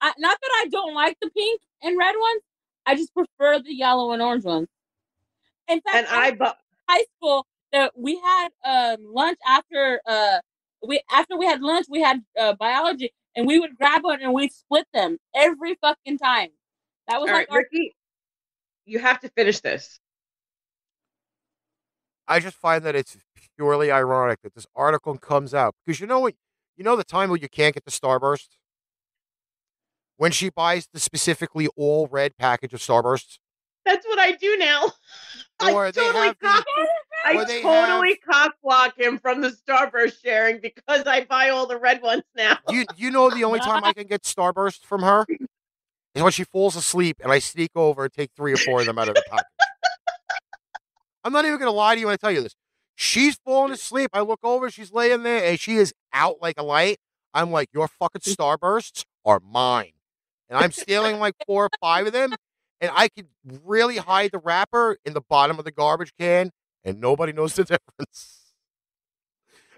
S3: not that I don't like the pink and red ones, I just prefer the yellow and orange ones. In fact,
S2: And
S3: high school that we had lunch after we had lunch, we had biology, and we would grab one and we'd split them every fucking time. That was
S2: all
S3: like
S2: right, Ricky, you have to finish this.
S1: I just find that it's purely ironic that this article comes out. Because you know what? You know the time when you can't get the Starburst? When she buys the specifically all red package of Starbursts?
S2: That's what I do now.
S1: Or
S2: I totally cock block him from the Starburst sharing because I buy all the red ones now.
S1: You know the only time I can get Starburst from her is when she falls asleep and I sneak over and take 3 or 4 of them out of the package. I'm not even going to lie to you when I tell you this. She's falling asleep. I look over, she's laying there, and she is out like a light. I'm like, your fucking Starbursts are mine. And I'm stealing like 4 or 5 of them, and I could really hide the wrapper in the bottom of the garbage can, and nobody knows the difference.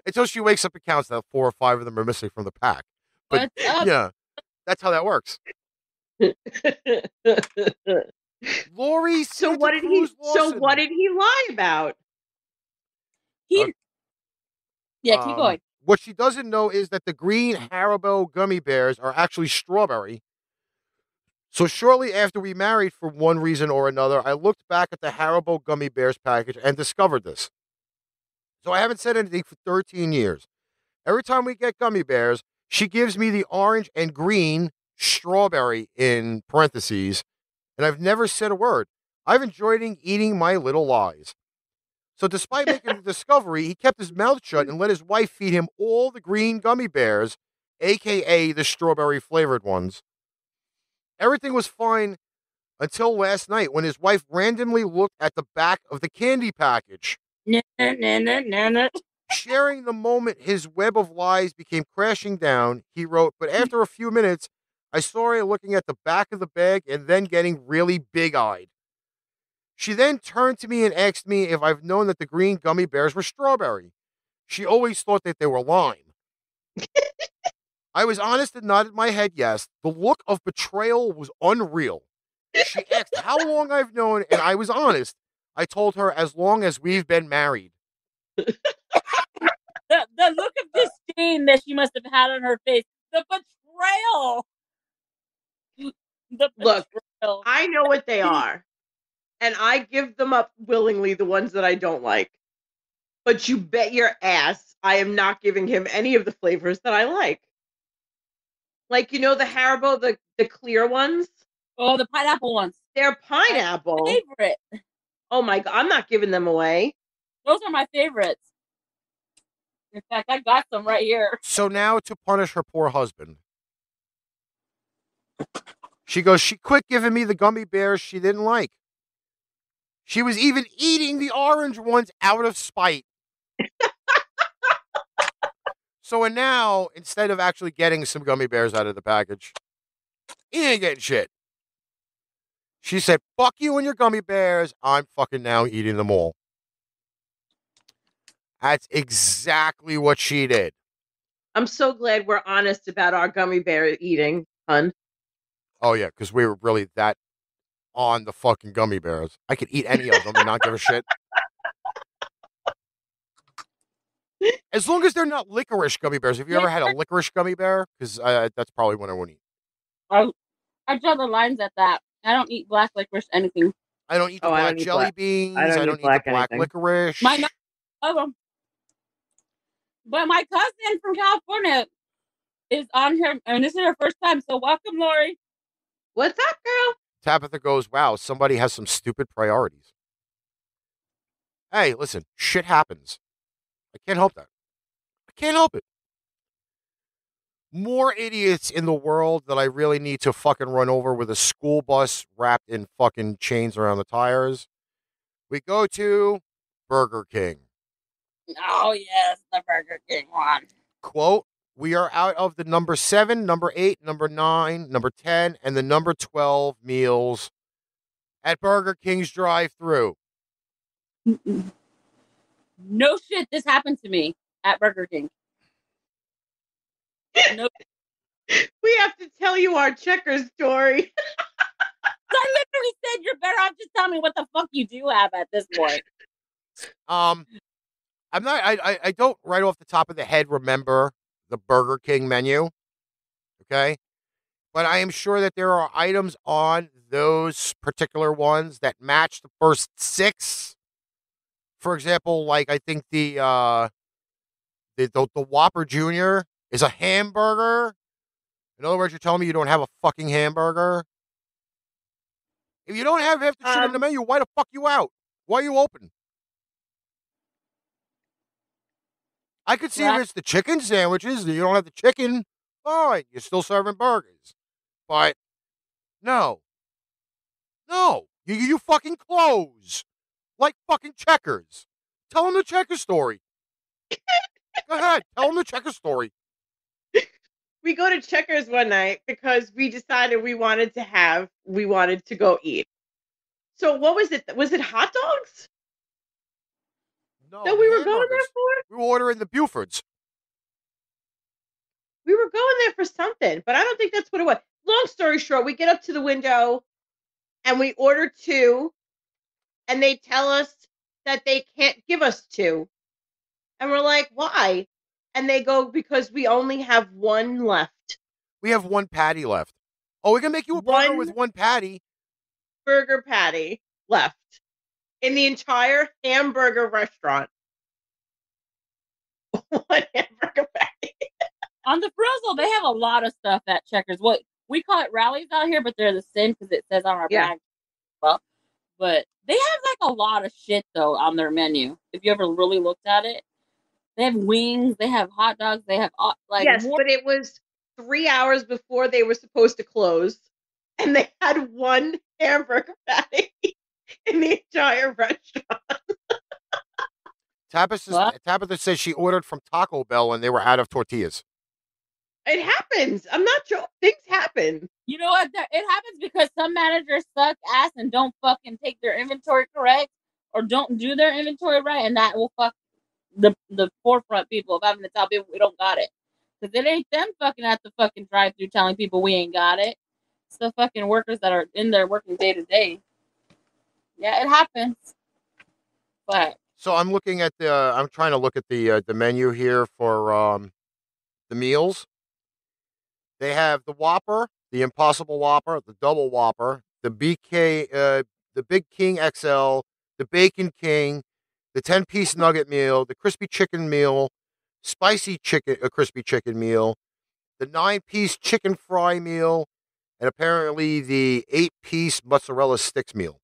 S1: Until she wakes up and counts that 4 or 5 of them are missing from the pack. But yeah, that's how that works. Lori,
S2: So what did he lie about?
S3: keep going.
S1: What she doesn't know is that the green Haribo gummy bears are actually strawberry. So shortly after we married, for one reason or another, I looked back at the Haribo gummy bears package and discovered this. So I haven't said anything for 13 years. Every time we get gummy bears, she gives me the orange and green strawberry in parentheses, and I've never said a word. I've enjoyed eating my little lies. So despite making the discovery, he kept his mouth shut and let his wife feed him all the green gummy bears, a.k.a. the strawberry-flavored ones. Everything was fine until last night when his wife randomly looked at the back of the candy package. Sharing the moment his web of lies became crashing down, he wrote, but after a few minutes, I saw her looking at the back of the bag and then getting really big-eyed. She then turned to me and asked me if I've known that the green gummy bears were strawberry. She always thought that they were lime. I was honest and nodded my head yes. The look of betrayal was unreal. She asked how long I've known, and I was honest. I told her as long as we've been married.
S3: The look of disdain that she must have had on her face. The betrayal.
S2: Look, I know what they are. And I give them up willingly, the ones that I don't like. But you bet your ass I am not giving him any of the flavors that I like. Like, you know, the Haribo, the clear ones?
S3: Oh, the pineapple ones.
S2: They're pineapple.
S3: My favorite.
S2: Oh my God, I'm not giving them away.
S3: Those are my favorites. In fact, I got some right here.
S1: So now to punish her poor husband. She goes, she quit giving me the gummy bears she didn't like. She was even eating the orange ones out of spite. So now, instead of actually getting some gummy bears out of the package, he ain't getting shit. She said, fuck you and your gummy bears. I'm fucking now eating them all. That's exactly what she did.
S2: I'm so glad we're honest about our gummy bear eating, hun.
S1: Oh, yeah, because we were really that on the fucking gummy bears. I could eat any of them and not give a shit. As long as they're not licorice gummy bears. Have you ever had a licorice gummy bear? Because that's probably what I wouldn't eat.
S3: I draw the lines at that. I don't eat black licorice anything.
S1: I don't eat the black jelly beans. I don't eat the black licorice.
S3: My them. But my cousin from California is on here, and this is her first time. So welcome, Lori.
S2: What's up, girl?
S1: Tabitha goes, wow, somebody has some stupid priorities. Hey, listen, shit happens. I can't help that. I can't help it. More idiots in the world that I really need to fucking run over with a school bus wrapped in fucking chains around the tires. We go to Burger King.
S3: Oh, yes, the Burger King one.
S1: Quote, we are out of the number 7, number 8, number 9, number 10, and the number 12 meals at Burger King's drive-thru.
S3: No shit, this happened to me at Burger King. No.
S2: We have to tell you our checker story.
S3: I literally said you're better off just telling me what the fuck you do have at this point.
S1: I'm not. I don't right off the top of the head remember the Burger King menu. Okay, but I am sure that there are items on those particular ones that match the first 6. For example, like I think the Whopper Jr. is a hamburger. In other words, you're telling me you don't have a fucking hamburger? If you don't have half the shit in the menu, why the fuck you out? Why are you open? I could see if it's the chicken sandwiches, you don't have the chicken, fine, you're still serving burgers. But, no. No. You fucking close. Like fucking Checkers. Tell them the Checker story. Go ahead. Tell them the Checker story.
S2: We go to Checkers one night because we decided we wanted to go eat. So what was it? Was it hot dogs?
S1: No,
S2: that we were going there for?
S1: We were ordering the Bufords.
S2: We were going there for something, but I don't think that's what it was. Long story short, we get up to the window and we order 2, and they tell us that they can't give us 2. And we're like, why? And they go, because we only have 1 left.
S1: We have 1 patty left. Oh, we can make you a burger with 1 patty.
S2: Burger patty left in the entire hamburger restaurant. 1 hamburger patty.
S3: On the frozen, they have a lot of stuff at Checkers. What we call it rallies out here, but they're the same because it says on our bag. Well, but they have like a lot of shit though on their menu. If you ever really looked at it, they have wings, they have hot dogs, they have like
S2: but it was 3 hours before they were supposed to close, and they had 1 hamburger patty in the entire restaurant.
S1: Tabitha says she ordered from Taco Bell and they were out of tortillas.
S2: It happens. I'm not sure. Things happen.
S3: You know what? It happens because some managers suck ass and don't fucking take their inventory correct or don't do their inventory right, and that will fuck the forefront people of having to tell people we don't got it. Because it ain't them fucking at the fucking drive-thru telling people we ain't got it. It's the fucking workers that are in there working day to day. Yeah, it happens. But
S1: so I'm looking at I'm trying to look at the menu here for the meals. They have the Whopper, the Impossible Whopper, the Double Whopper, the the Big King XL, the Bacon King, the 10-piece nugget meal, the crispy chicken meal, spicy chicken crispy chicken meal, the 9-piece chicken fry meal, and apparently the 8-piece mozzarella sticks meal.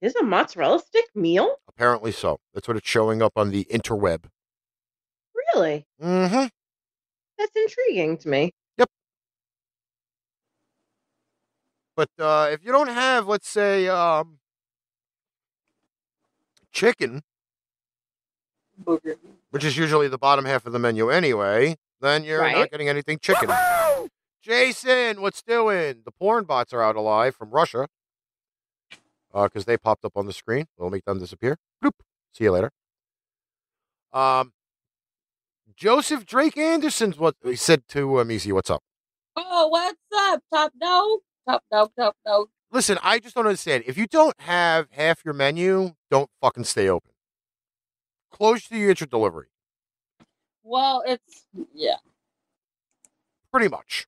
S2: There's a mozzarella stick meal?
S1: Apparently so. That's what it's showing up on the interweb.
S2: Really?
S1: Mm-hmm.
S2: That's intriguing to me.
S1: Yep. But if you don't have, let's say, chicken, which is usually the bottom half of the menu anyway, then you're not getting anything chicken. Jason, what's doing? The porn bots are out alive from Russia. Because they popped up on the screen. We'll make them disappear. Bloop. See you later. Joseph Drake Anderson's what he said to Misi. What's up?
S3: Oh, what's up? Top dog. Top dog. Top dog.
S1: Listen, I just don't understand. If you don't have half your menu, don't fucking stay open. Close to your delivery.
S3: Well, yeah.
S1: Pretty much.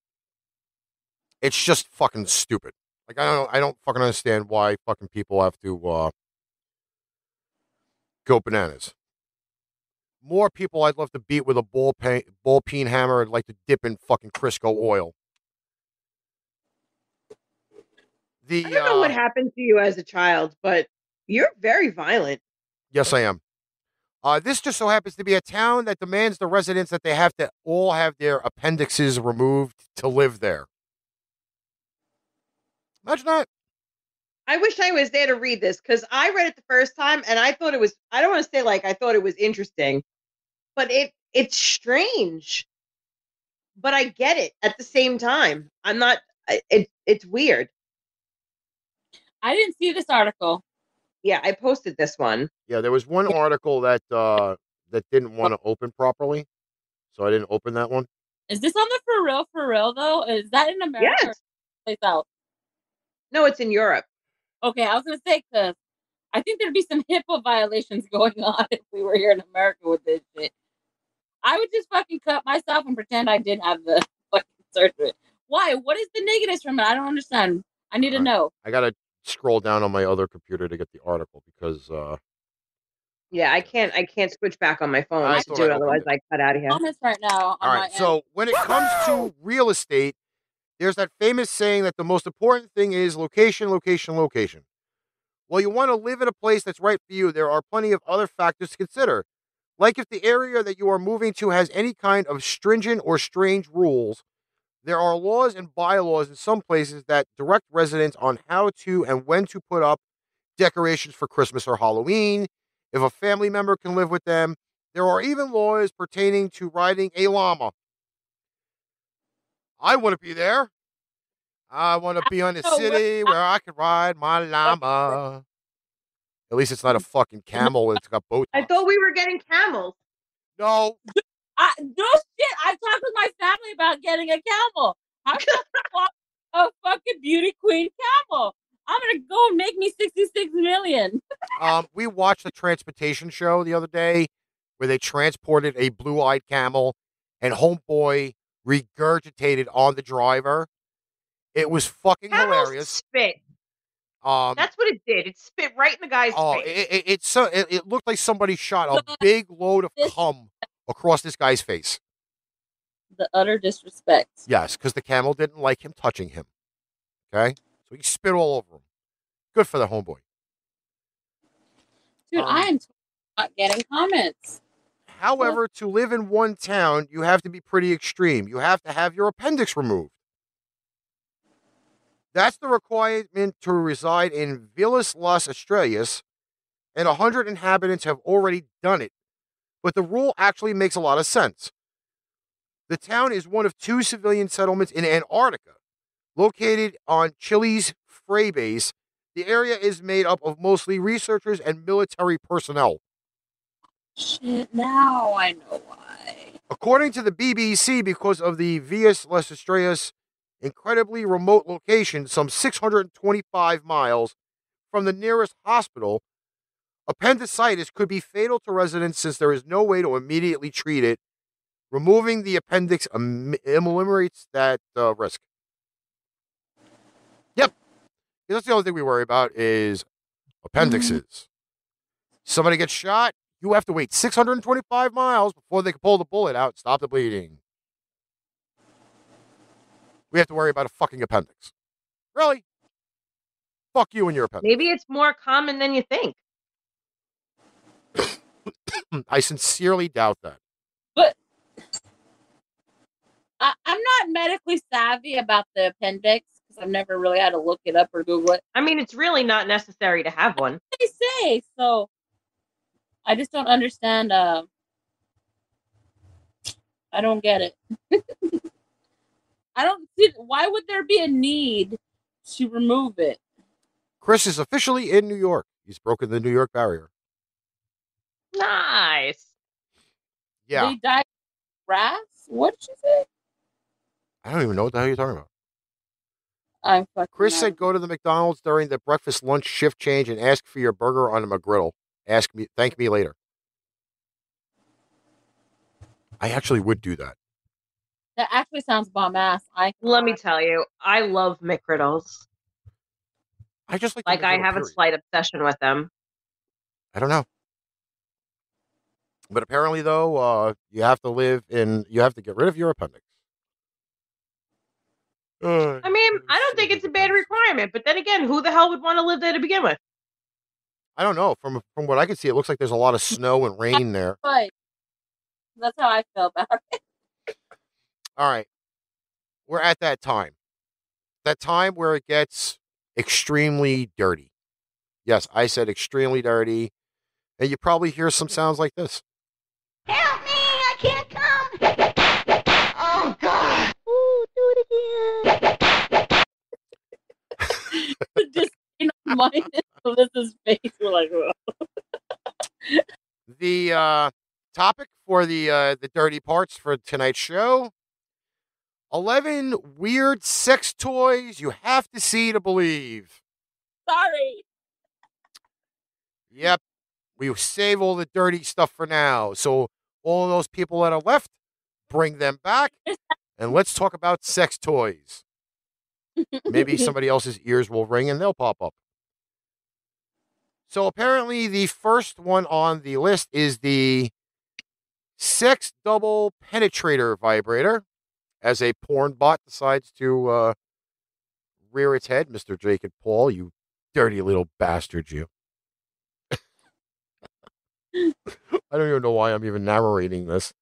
S1: It's just fucking stupid. Like I don't fucking understand why fucking people have to go bananas. More people I'd love to beat with a ball peen hammer and like to dip in fucking Crisco oil.
S2: I don't know what happened to you as a child, but you're very violent.
S1: Yes, I am. This just so happens to be a town that demands the residents that they have to all have their appendixes removed to live there. Imagine that.
S2: I wish I was there to read this because I read it the first time and I thought it was, I don't want to say like I thought it was interesting, but it's strange. But I get it at the same time. I'm not, it's weird.
S3: I didn't see this article.
S2: Yeah, I posted this one.
S1: Yeah, there was one article that didn't want to open properly, so I didn't open that one.
S3: Is this on the for real though? Is that in America?
S2: Yes.
S3: Or place out?
S2: No, it's in Europe.
S3: Okay, I was gonna say because I think there'd be some HIPAA violations going on if we were here in America with this shit. I would just fucking cut myself and pretend I didn't have the fucking surgery. Why? What is the negatives from it? I don't understand. I need to know.
S1: I gotta scroll down on my other computer to get the article because
S2: yeah, I can't switch back on my phone to do it, otherwise I cut out of here.
S3: Comments right now.
S1: All right, so when it comes to real estate, there's that famous saying that the most important thing is location, location, location. Well, you want to live in a place that's right for you. There are plenty of other factors to consider. Like if the area that you are moving to has any kind of stringent or strange rules, there are laws and bylaws in some places that direct residents on how to and when to put up decorations for Christmas or Halloween. If a family member can live with them, there are even laws pertaining to riding a llama. I want to be there. I want to be on the city where I can ride my llama. At least it's not a fucking camel. It's got both.
S2: I thought we were getting camels.
S1: No.
S3: No shit. I've talked with my family about getting a camel. How can I want a fucking beauty queen camel? I'm gonna go and make me 66 million.
S1: We watched a transportation show the other day where they transported a blue-eyed camel, and homeboy regurgitated on the driver. It was fucking hilarious.
S2: Spit. That's what it did. It spit right in the guy's face.
S1: It looked like somebody shot a big load of cum across this guy's face.
S3: The utter disrespect.
S1: Yes, because the camel didn't like him touching him. Okay? So he spit all over him. Good for the homeboy.
S3: Dude, I am not getting comments.
S1: However, to live in one town, you have to be pretty extreme. You have to have your appendix removed. That's the requirement to reside in Villas Las Estrellas, and 100 inhabitants have already done it. But the rule actually makes a lot of sense. The town is one of 2 civilian settlements in Antarctica, located on Chile's Frey base. The area is made up of mostly researchers and military personnel.
S3: Shit, now I know why.
S1: According to the BBC, because of the Villas Las Estrellas incredibly remote location, some 625 miles from the nearest hospital, appendicitis could be fatal to residents since there is no way to immediately treat it. Removing the appendix eliminates that risk. Yep. That's the only thing we worry about is appendixes. Somebody gets shot, you have to wait 625 miles before they can pull the bullet out and stop the bleeding. We have to worry about a fucking appendix. Really? Fuck you and your appendix.
S2: Maybe it's more common than you think.
S1: I sincerely doubt that.
S3: But I'm not medically savvy about the appendix because I've never really had to look it up or Google it.
S2: I mean, it's really not necessary to have one.
S3: They say so. I just don't understand. I don't get it. I don't see why would there be a need to remove it.
S1: Chris is officially in New York. He's broken the New York barrier.
S2: Nice.
S1: Yeah.
S3: They died of grass? What did you say?
S1: I don't even know what the hell you're talking about.
S3: I'm fucking
S1: Chris
S3: out.
S1: said go to the McDonald's during the breakfast lunch shift change and ask for your burger on a McGriddle. Thank me later. I actually would do that.
S3: That actually sounds bomb ass.
S2: Let me tell you, I love McGriddles.
S1: I just like
S2: I have a slight obsession with them.
S1: I don't know. But apparently, though, you have to get rid of your appendix.
S2: I mean, I don't think it's a bad requirement, but then again, who the hell would want to live there to begin with?
S1: I don't know. From what I can see, it looks like there's a lot of snow and rain there.
S3: But that's how I feel about it.
S1: All right. We're at that time. That time where it gets extremely dirty. Yes, I said extremely dirty. And you probably hear some sounds like this.
S5: Help me! I can't come! Oh, God! Ooh, do it again!
S3: Just mine and Alyssa's face. We're like, ugh.
S1: The topic for the dirty parts for tonight's show: 11 weird sex toys you have to see to believe.
S3: Sorry.
S1: Yep. We save all the dirty stuff for now. So all of those people that are left, bring them back, and let's talk about sex toys. Maybe somebody else's ears will ring and they'll pop up. So apparently the first one on the list is the Sex Double Penetrator Vibrator. As a porn bot decides to rear its head, Mr. Jacob Paul, you dirty little bastard, you. I don't even know why I'm even narrating this.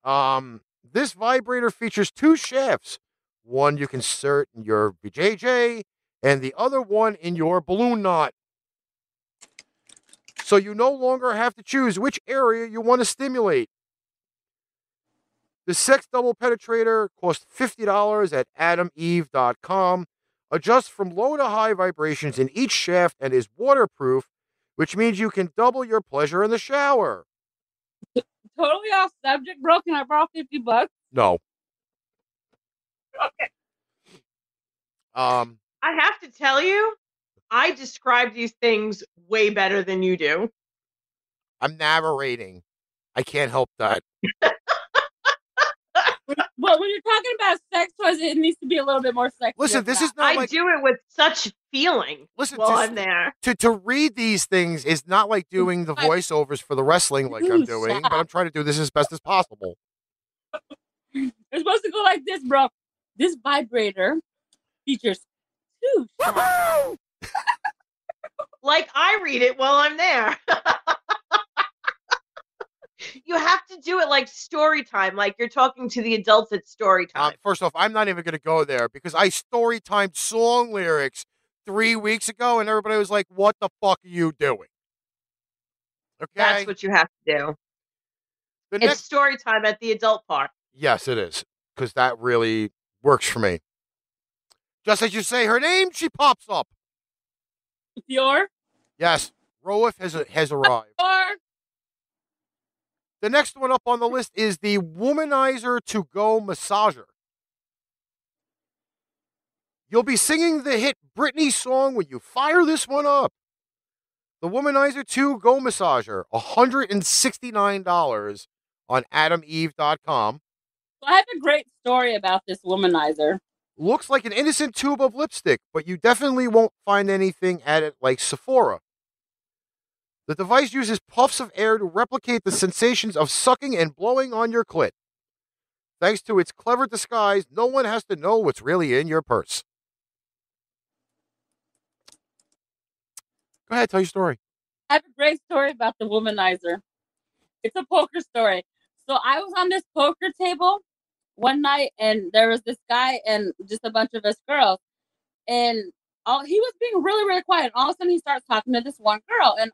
S1: This vibrator features two shafts. One you can insert in your BJJ, and the other one in your balloon knot. So you no longer have to choose which area you want to stimulate. The Sex Double Penetrator costs $50 at adameve.com. Adjusts from low to high vibrations in each shaft and is waterproof, which means you can double your pleasure in the shower.
S3: Totally off subject, bro. Can I borrow $50?
S1: No.
S3: Okay.
S2: I have to tell you, I describe these things way better than you do.
S1: I'm narrating. I can't help that.
S3: But when you're talking about sex toys, it needs to be a little bit more sexy.
S1: Listen, this is not
S2: I do it with such feeling while I'm there.
S1: To read these things is not like doing the voiceovers for the wrestling like I'm doing, but I'm trying to do this as best as possible.
S3: It's supposed to go like this, bro. This vibrator features two shafts.
S2: Like I read it while I'm there. You have to do it like story time, like you're talking to the adults at story time.
S1: First off, I'm not even going to go there because I story timed song lyrics 3 weeks ago, and everybody was like, "What the fuck are you doing?" Okay,
S2: that's what you have to do. It's story time at the adult part.
S1: Yes, it is, because that really works for me. Just as you say her name, she pops up.
S3: Dior?
S1: Yes, Roif has arrived.
S3: Dior?
S1: The next one up on the list is the Womanizer To Go Massager. You'll be singing the hit Britney song when you fire this one up. The Womanizer To Go Massager, $169 on adameve.com.
S3: I have a great story about this womanizer.
S1: Looks like an innocent tube of lipstick, but you definitely won't find anything at it like Sephora. The device uses puffs of air to replicate the sensations of sucking and blowing on your clit. Thanks to its clever disguise, no one has to know what's really in your purse. Go ahead, tell your story.
S3: I have a great story about the womanizer. It's a poker story. So I was on this poker table one night, and there was this guy and just a bunch of us girls. And he was being really, really quiet. All of a sudden, he starts talking to this one girl. And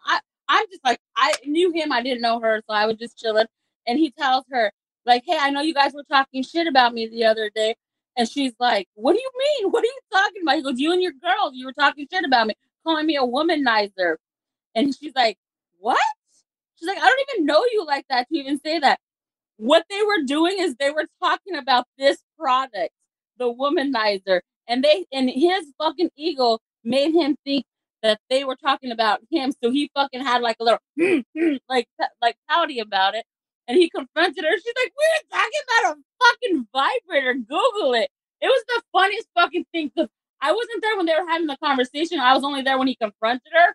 S3: I'm just like, I knew him. I didn't know her. So I was just chilling. And he tells her, like, hey, I know you guys were talking shit about me the other day. And she's like, what do you mean? What are you talking about? He goes, you and your girls, you were talking shit about me, calling me a womanizer. And she's like, what? She's like, I don't even know you like that to even say that. What they were doing is they were talking about this product, the womanizer. And his fucking ego made him think that they were talking about him. So he fucking had like a little like pouty about it. And he confronted her. She's like, we were talking about a fucking vibrator. Google it. It was the funniest fucking thing because I wasn't there when they were having the conversation. I was only there when he confronted her.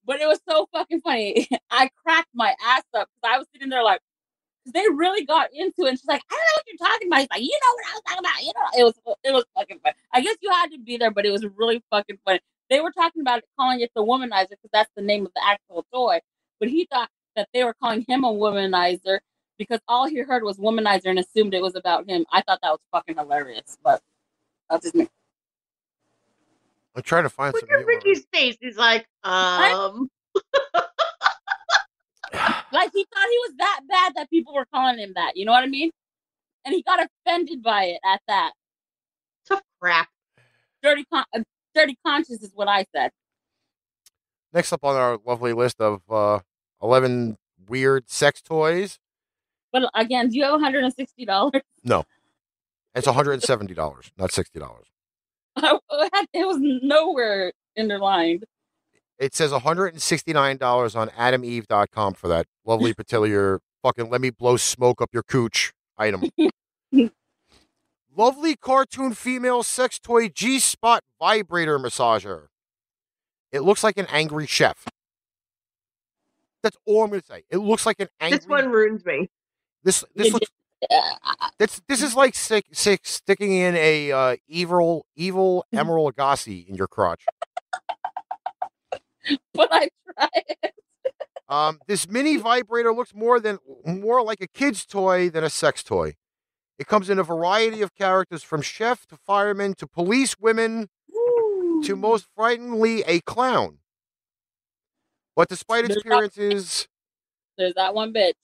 S3: But it was so fucking funny. I cracked my ass up because I was sitting there like, because they really got into it. And she's like, I don't know what you're talking about. He's like, you know what I was talking about. You know, it was fucking funny. I guess you had to be there, but it was really fucking funny. They were talking about it, calling it the womanizer because that's the name of the actual toy. But he thought that they were calling him a womanizer because all he heard was womanizer and assumed it was about him. I thought that was fucking hilarious, but that's just me.
S1: I'm trying to find
S2: Look
S1: some.
S2: at Ricky's face. He's like,
S3: Like he thought he was that bad that people were calling him that. You know what I mean? And he got offended by it at that.
S2: tough crap.
S3: Dirty conscience is what I said.
S1: Next up on our lovely list of 11 weird sex toys.
S3: But again, do you have $160?
S1: No, it's $170, not $60.
S3: It was nowhere underlined.
S1: It says $169 on AdamEve.com for that lovely peculiar fucking let me blow smoke up your cooch item. Lovely cartoon female sex toy G-spot vibrator massager. It looks like an angry chef. That's all I'm going to say. It looks like an angry.
S2: This one ruins me.
S1: This looks. This is like sticking in a evil Emerald Lagasse in your crotch.
S3: But I tried.
S1: This mini vibrator looks more like a kid's toy than a sex toy. It comes in a variety of characters from chef to fireman to police women to most frighteningly a clown. But despite its appearances,
S3: there's that one bitch.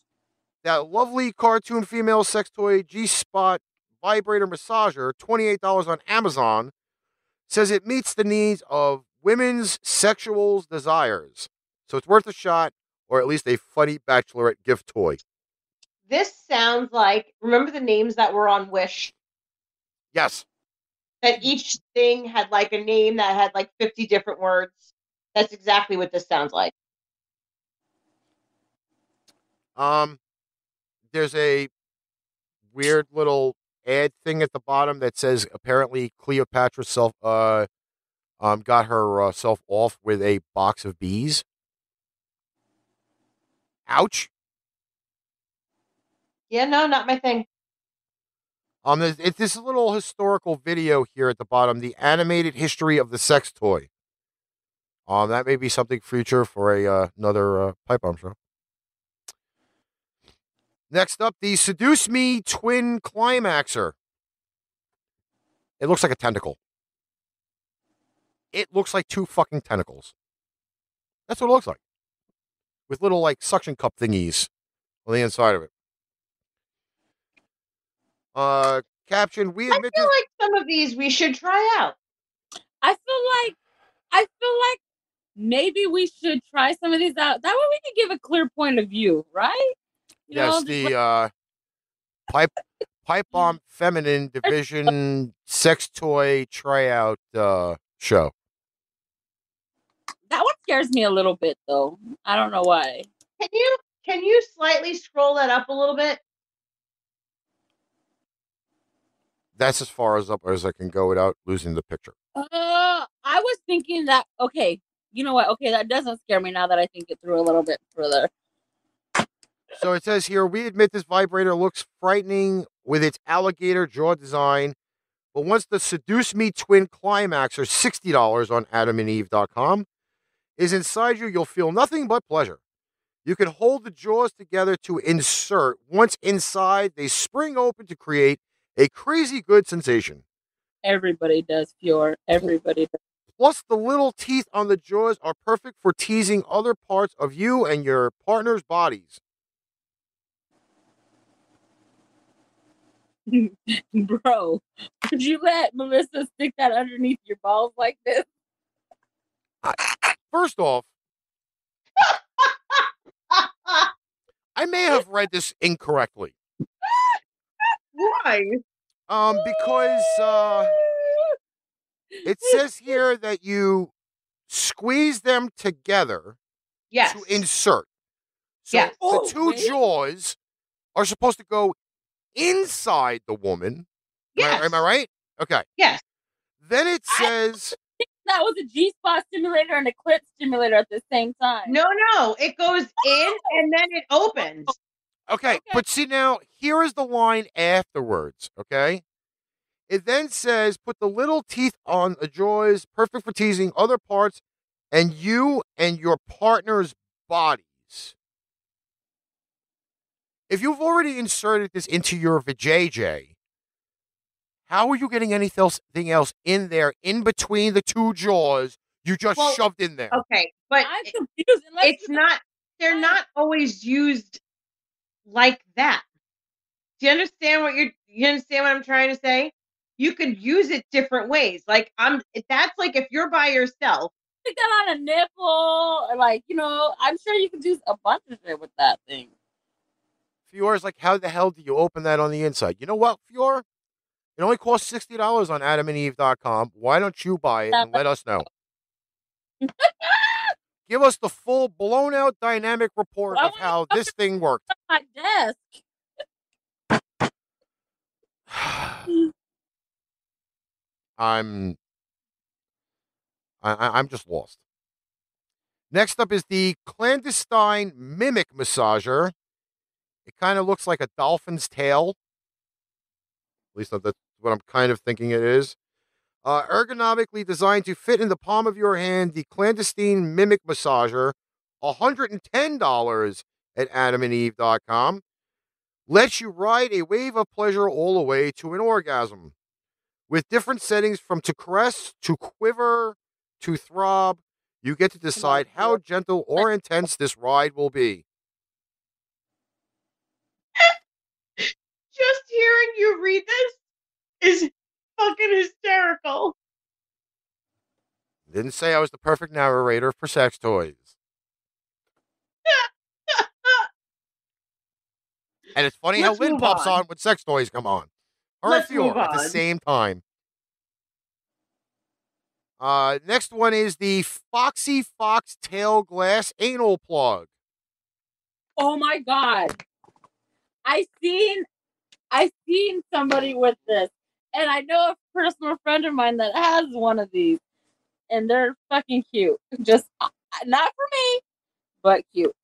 S1: That lovely cartoon female sex toy G-spot vibrator massager, $28 on Amazon, says it meets the needs of women's sexual desires. So it's worth a shot, or at least a funny bachelorette gift toy.
S2: This sounds like, remember the names that were on Wish?
S1: Yes.
S2: That each thing had like a name that had like 50 different words. That's exactly what this sounds like.
S1: There's a weird little ad thing at the bottom that says apparently Cleopatra got herself off with a box of bees. Ouch.
S2: Yeah, no, not my thing.
S1: It's this little historical video here at the bottom, the animated history of the sex toy. That may be something future for another Pipe Bomb show. Next up, the Seduce Me Twin Climaxer. It looks like a tentacle. It looks like two fucking tentacles. That's what it looks like. With little, like, suction cup thingies on the inside of it. Caption, we admit
S2: I feel like some of these we should try out.
S3: I feel like maybe we should try some of these out. That way we can give a clear point of view, right? You
S1: yes, the Pipe Bomb Feminine Division sex toy tryout show.
S3: That one scares me a little bit, though. I don't know why.
S2: Can you slightly scroll that up a little bit?
S1: That's as far as up as I can go without losing the picture.
S3: I was thinking that, okay, you know what? Okay, that doesn't scare me now that I think it through a little bit further.
S1: So it says here, we admit this vibrator looks frightening with its alligator jaw design, but once the Seduce Me Twin Climaxer, $60 on AdamandEve.com, is inside you, you'll feel nothing but pleasure. You can hold the jaws together to insert. Once inside, they spring open to create a crazy good sensation.
S3: Everybody does, Fjord. Everybody does.
S1: Plus, the little teeth on the jaws are perfect for teasing other parts of you and your partner's bodies.
S3: Bro, would you let Melissa stick that underneath your balls like this?
S1: First off, I may have read this incorrectly.
S2: Why?
S1: Because it says here that you squeeze them together
S2: Yes.
S1: to insert. So
S2: Yes.
S1: the
S3: Oh,
S1: two
S3: wait.
S1: jaws are supposed to go inside the woman.
S2: Yes.
S1: Am I right? Okay.
S2: Yes.
S1: Then it says,
S3: That was a G-spot stimulator and a clit stimulator at the same time.
S2: No. It goes in and then it opens.
S1: okay, but see now, here is the line afterwards, okay? It then says, put the little teeth on the jaws, perfect for teasing other parts, and you and your partner's bodies. If you've already inserted this into your vajayjay, how are you getting anything else in there, in between the two jaws you just
S2: Well,
S1: shoved in there?
S2: Okay, but
S3: I'm confused. Unless
S2: it's not. They're not always used like that. Do you understand what you understand what I'm trying to say? You could use it different ways. Like that's like if you're by yourself.
S3: stick that on a nipple, or like, I'm sure you can do a bunch of shit with that thing.
S1: Fior's like, how the hell do you open that on the inside? You know what, Fior? It only costs $60 on adamandeve.com. Why don't you buy it and let us know? Give us the full blown out dynamic report of how this thing worked.
S3: My desk.
S1: I'm just lost. Next up is the clandestine mimic massager. It kind of looks like a dolphin's tail. At least that's what I'm kind of thinking it is. Ergonomically designed to fit in the palm of your hand, the clandestine mimic massager, $110 at adamandeve.com, lets you ride a wave of pleasure all the way to an orgasm. With different settings from to caress, to quiver, to throb, you get to decide how gentle or intense this ride will be.
S2: Just hearing you read this is fucking hysterical.
S1: Didn't say I was the perfect narrator for sex toys. And it's funny
S2: Let's
S1: how Lynn
S2: move
S1: pops
S2: on.
S1: on when sex toys come on. Her
S2: Let's
S1: and Fior
S2: move
S1: at the
S2: on.
S1: same time. Next one is the Foxy Fox Tail Glass Anal Plug.
S3: Oh my god. I seen somebody with this. And I know a personal friend of mine that has one of these. And they're fucking cute. Just not for me, but cute.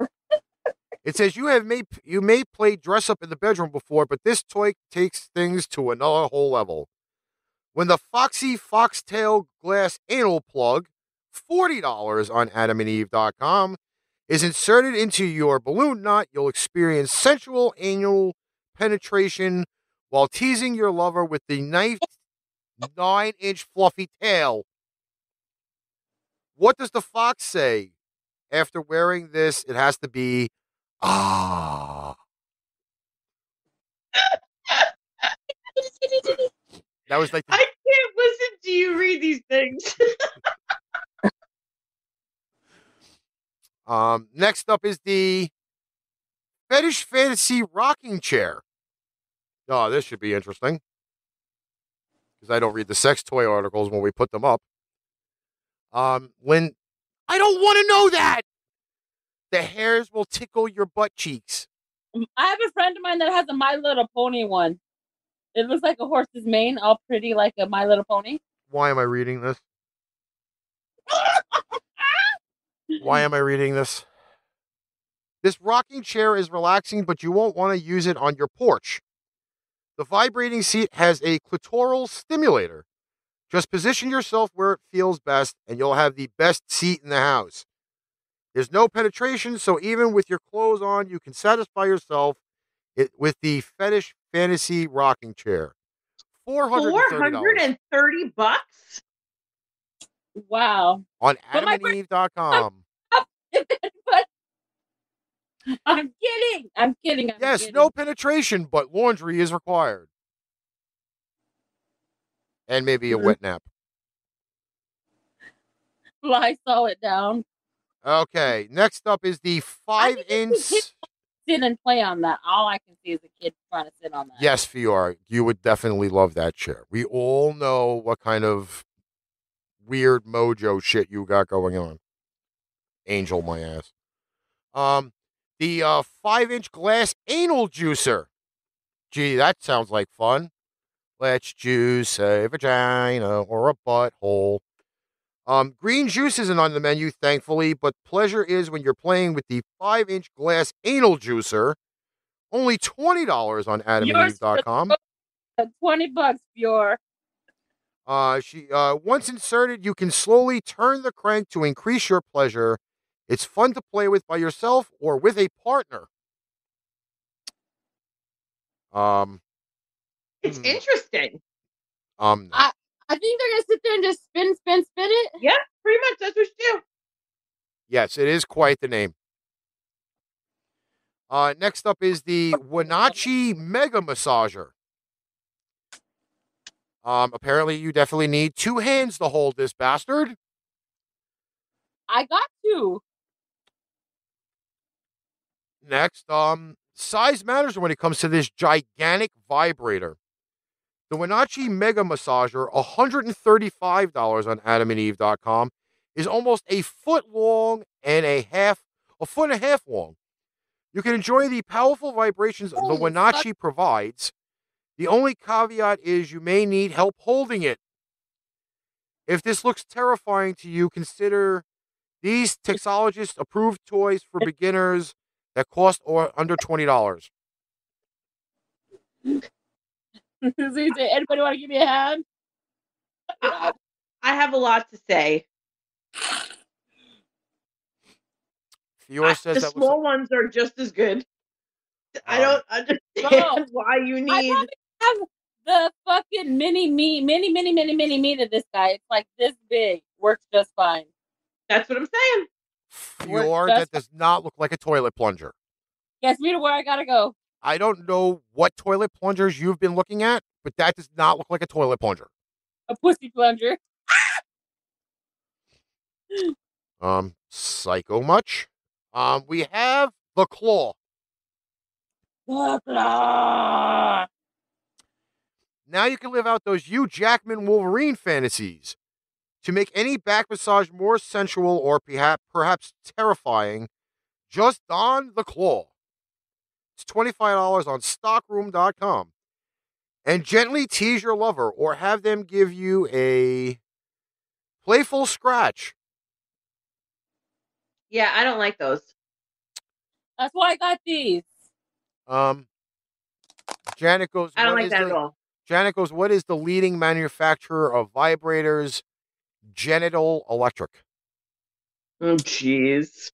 S1: It says you may play dress up in the bedroom before, but this toy takes things to another whole level. When the Foxy Foxtail Glass Anal Plug, $40 on adamandeve.com, is inserted into your balloon knot, you'll experience sensual anal penetration while teasing your lover with the nice 9-inch fluffy tail. What does the fox say? After wearing this, it has to be, ah. That was like
S2: I can't listen to you read these things.
S1: Next up is the Fetish Fantasy Rocking Chair. Oh, this should be interesting. Because I don't read the sex toy articles when we put them up. When I don't want to know that. The hairs will tickle your butt cheeks.
S3: I have a friend of mine that has a My Little Pony one. It looks like a horse's mane, all pretty like a My Little Pony.
S1: Why am I reading this? Why am I reading this? This rocking chair is relaxing, but you won't want to use it on your porch. The vibrating seat has a clitoral stimulator. Just position yourself where it feels best, and you'll have the best seat in the house. There's no penetration, so even with your clothes on, you can satisfy yourself with the Fetish Fantasy Rocking Chair. $430
S2: $430?
S3: Wow.
S1: on
S3: But my
S1: adamandeve.com.
S3: But I'm kidding.
S1: Yes,
S3: kidding.
S1: no penetration, but laundry is required. And maybe a wet nap.
S3: Lysol it down.
S1: Okay, next up is the
S3: I think
S1: 5-inch.
S3: it's a kid sit and play on that. All I can see is a kid trying to sit on that.
S1: Yes, Fiora, you would definitely love that chair. We all know what kind of weird mojo shit you got going on. Angel, my ass. The 5-inch glass anal juicer. Gee, that sounds like fun. Let's juice a vagina or a butthole. Green juice isn't on the menu, thankfully, but pleasure is when you're playing with the 5-inch glass anal juicer. Only $20 on AdamandEve.com.
S3: $20, Fior.
S1: Once inserted, you can slowly turn the crank to increase your pleasure. It's fun to play with by yourself or with a partner.
S2: It's interesting.
S1: No.
S3: I think they're gonna sit there and just spin it.
S2: Yeah, pretty much. That's what you do.
S1: Yes, it is quite the name. Next up is the Wenatchee Mega Massager. Apparently you definitely need 2 hands to hold this bastard.
S3: I got 2.
S1: Next, size matters when it comes to this gigantic vibrator. The Wenatchee Mega Massager, $135 on AdamandEve.com, is almost a foot long and a foot and a half long. You can enjoy the powerful vibrations the Wenatchee provides. The only caveat is you may need help holding it. If this looks terrifying to you, consider these Texologist-approved toys for beginners that cost under $20.
S3: Anybody want to give me a hand?
S2: I have a lot to say.
S1: Fiora says
S2: the
S1: that
S2: small ones are just as good. I don't understand why you need.
S3: I probably have the fucking mini me of this guy. It's like this big. Works just fine.
S2: That's what I'm saying.
S1: Fiora, that does not look like a toilet plunger.
S3: Guess me to where I gotta go.
S1: I don't know what toilet plungers you've been looking at, but that does not look like a toilet plunger.
S3: A pussy plunger.
S1: Psycho much? We have the Claw.
S3: The Claw.
S1: Now you can live out those Hugh Jackman Wolverine fantasies. To make any back massage more sensual or perhaps terrifying, just don the Claw. It's $25 on stockroom.com. And gently tease your lover or have them give you a playful scratch.
S2: Yeah, I don't like those.
S3: That's why I got these.
S1: Janet goes,
S2: I don't like that at all.
S1: Janet goes, what is the leading manufacturer of vibrators? Genital Electric.
S2: Oh, jeez.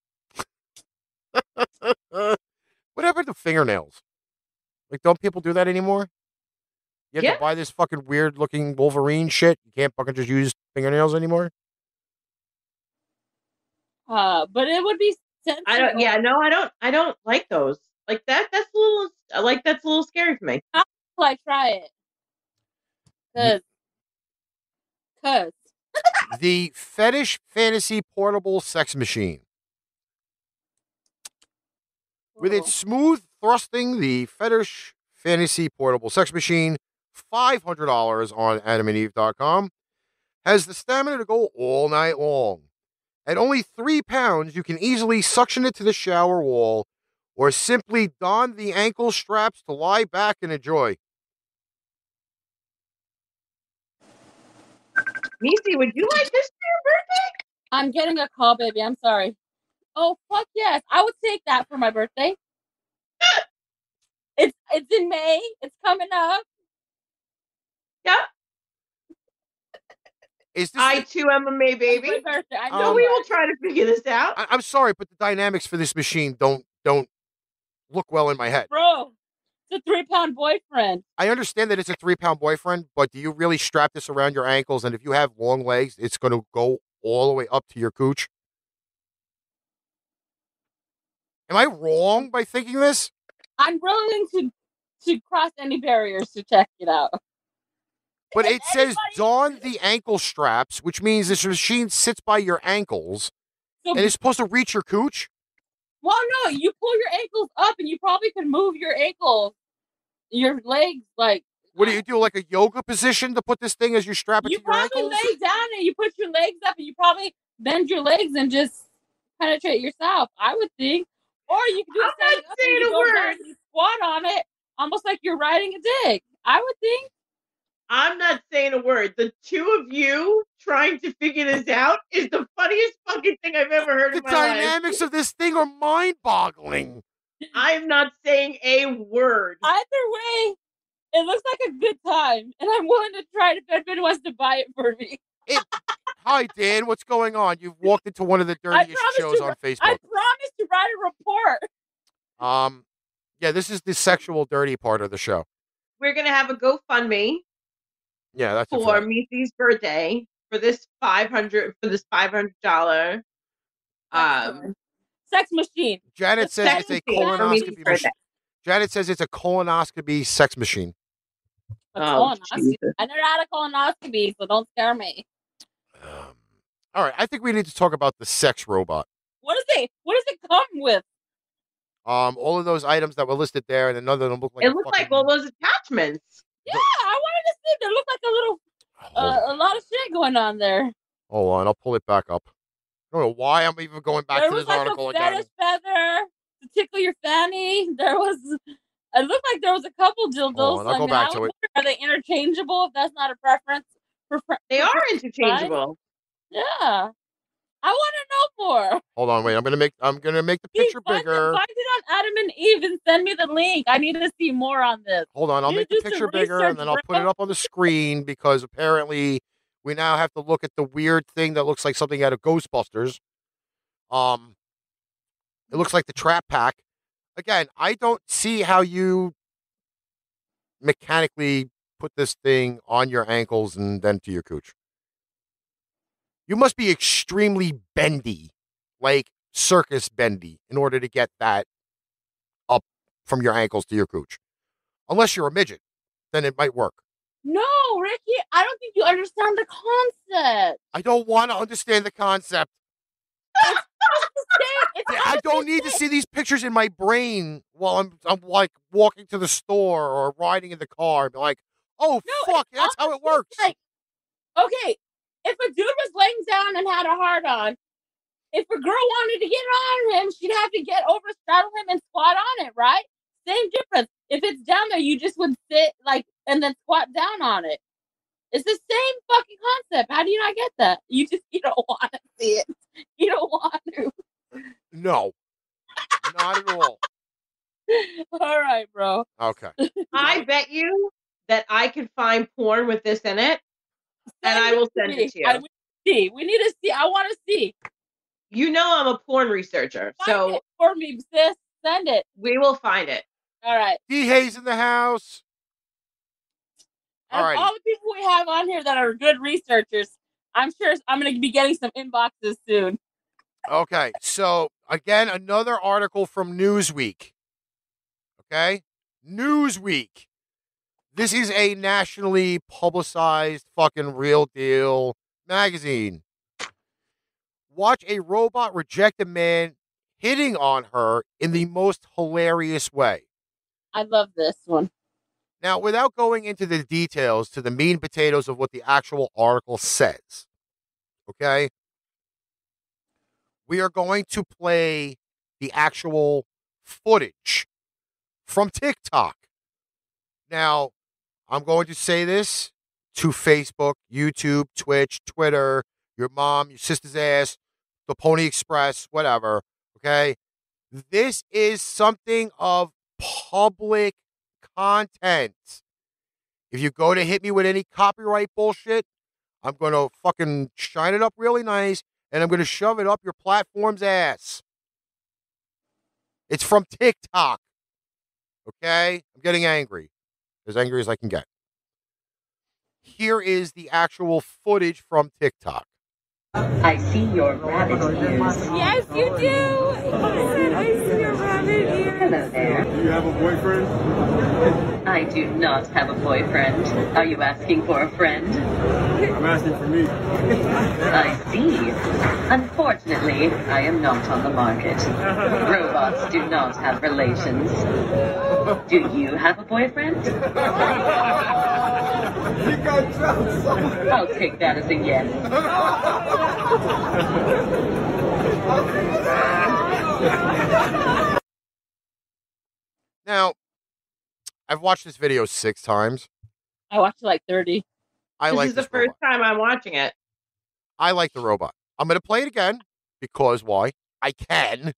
S1: What happened to fingernails? Like, don't people do that anymore? You have to buy this fucking weird looking Wolverine shit. You can't fucking just use fingernails anymore.
S3: But it would be sensible.
S2: I don't like those. Like that's a little scary for me.
S3: I'll try it. Cause
S1: the Fetish Fantasy Portable Sex Machine. With its smooth thrusting, the Fetish Fantasy Portable Sex Machine, $500 on AdamandEve.com, has the stamina to go all night long. At only 3 pounds, you can easily suction it to the shower wall or simply don the ankle straps to lie back and enjoy.
S2: Nisi, would you like this for your birthday?
S3: I'm getting a call, baby. I'm sorry. Oh, fuck yes. I would take that for my birthday. It's in May. It's coming up.
S2: Yeah. I too am a May baby.
S3: It's my birthday. I
S2: know we will try to figure this out.
S1: I'm sorry, but the dynamics for this machine don't look well in my head.
S3: Bro, it's a 3-pound boyfriend.
S1: I understand that it's a 3-pound boyfriend, but do you really strap this around your ankles? And if you have long legs, it's going to go all the way up to your cooch? Am I wrong by thinking this?
S3: I'm willing to cross any barriers to check it out.
S1: But it says don the ankle straps, which means this machine sits by your ankles
S3: So,
S1: and it's supposed to reach your cooch.
S3: well, no, you pull your ankles up, and you probably can move your ankles, your legs, like.
S1: What do you do, like a yoga position to put this thing as you strap it
S3: You
S1: to your
S3: probably
S1: ankles?
S3: lay down and you put your legs up, and you probably bend your legs and just penetrate yourself. I would think, or you can do
S2: I'm
S3: it standing
S2: not
S3: up and
S2: saying
S3: you
S2: a
S3: go down
S2: word.
S3: and you squat on it, almost like you're riding a dick. I would think.
S2: I'm not saying a word. The two of you trying to figure this out is the funniest fucking thing I've ever heard
S1: The
S2: in my life.
S1: dynamics of this thing are mind-boggling.
S2: I'm not saying a word.
S3: Either way, it looks like a good time, and I'm willing to try it if anybody wants to buy it for me.
S1: Hi, Dan. What's going on? You've walked into one of the dirtiest
S3: promise
S1: shows
S3: to-
S1: on
S3: I
S1: Facebook.
S3: promise to write a report.
S1: Yeah, this is the sexual dirty part of the show.
S2: We're gonna have a GoFundMe
S1: Yeah, that's it
S2: for
S1: that.
S2: Mithi's birthday for this $500.
S3: Sex machine.
S1: Janet says
S2: sex
S1: it's a
S2: machine for Mithi's
S1: colonoscopy
S2: birthday.
S1: machine. Janet says it's a colonoscopy sex machine.
S3: A
S2: Oh,
S3: colonoscopy.
S2: Jesus.
S3: I never had a colonoscopy, so don't scare me.
S1: All right, I think we need to talk about the sex robot.
S3: What does it come with?
S1: All of those items that were listed there, and none of them look like.
S2: It looked like all those attachments.
S3: Yeah, I wanted to see. There looked like a little, a lot of shit going on there.
S1: Hold on, I'll pull it back up. I don't know why I'm even going back
S3: There
S1: to
S3: was
S1: this
S3: like
S1: article
S3: a
S1: again.
S3: fetish feather to tickle your fanny. There was. It looked like there was a couple dildos.
S1: Hold on, I'll go back to it.
S3: Are they interchangeable? If that's not a preference
S2: They are interchangeable.
S3: Yeah. I want to know more.
S1: Hold on, wait. I'm gonna make the picture
S3: Please
S1: bigger.
S3: Find it on Adam and Eve and send me the link. I need to see more on this.
S1: Hold on, I'll
S3: You
S1: make the
S3: do some
S1: picture bigger
S3: research,
S1: and then I'll put it
S3: bro.
S1: up on the screen because apparently we now have to look at the weird thing that looks like something out of Ghostbusters. It looks like the Trap Pack. Again, I don't see how you mechanically put this thing on your ankles and then to your cooch. You must be extremely bendy, like circus bendy, in order to get that up from your ankles to your cooch. Unless you're a midget, then it might work.
S3: No, Ricky, I don't think you understand the concept.
S1: I don't want to understand the concept. I don't need to see these pictures in my brain while I'm like walking to the store or riding in the car. Be like, oh fuck, that's how it works.
S3: Like, okay, if a dude was laying down and had a hard on, if a girl wanted to get on him, she'd have to get over, straddle him, and squat on it, right? Same difference. If it's down there, you just would sit like and then squat down on it. It's the same fucking concept. How do you not get that? You don't want to see it. You don't want to.
S1: No, not at all.
S3: All right, bro.
S1: Okay.
S2: I bet you that I could find porn with this in it, and I will send it to you.
S3: I will see. We need to see. I want to see.
S2: You know I'm a porn researcher,
S3: Find
S2: so
S3: it for me, sis. Send it.
S2: we will find it.
S3: All right.
S1: D. Hayes in the house.
S3: And
S1: Alrighty.
S3: all the people we have on here that are good researchers, I'm sure I'm going to be getting some inboxes soon.
S1: Okay, so again, another article from Newsweek. Okay? Newsweek. This is a nationally publicized fucking real deal magazine. Watch a robot reject a man hitting on her in the most hilarious way.
S3: I love this one.
S1: Now, without going into the details to the meat and potatoes of what the actual article says, okay? We are going to play the actual footage from TikTok. Now, I'm going to say this to Facebook, YouTube, Twitch, Twitter, your mom, your sister's ass, the Pony Express, whatever, okay? This is something of public content. If you go to hit me with any copyright bullshit, I'm going to fucking shine it up really nice and I'm going to shove it up your platform's ass. It's from TikTok. Okay? I'm getting angry. As angry as I can get. Here is the actual footage from TikTok.
S6: I see your rabbit ears.
S3: Yes, you do. He said, I see your rabbit ears.
S6: Hello there.
S7: Do you have a boyfriend?
S6: I do not have a boyfriend. Are you asking for a friend?
S7: I'm asking for me.
S6: I see. Unfortunately, I am not on the market. Robots do not have relations. Do you have a boyfriend?
S7: You got jokes.
S6: I'll take that as a yes.
S1: Now, I've watched this video 6 times.
S3: I watched it like 30.
S1: I
S2: This
S1: like
S2: is the
S1: this
S2: first
S1: robot.
S2: time I'm watching it.
S1: I like the robot. I'm going to play it again because why? I can.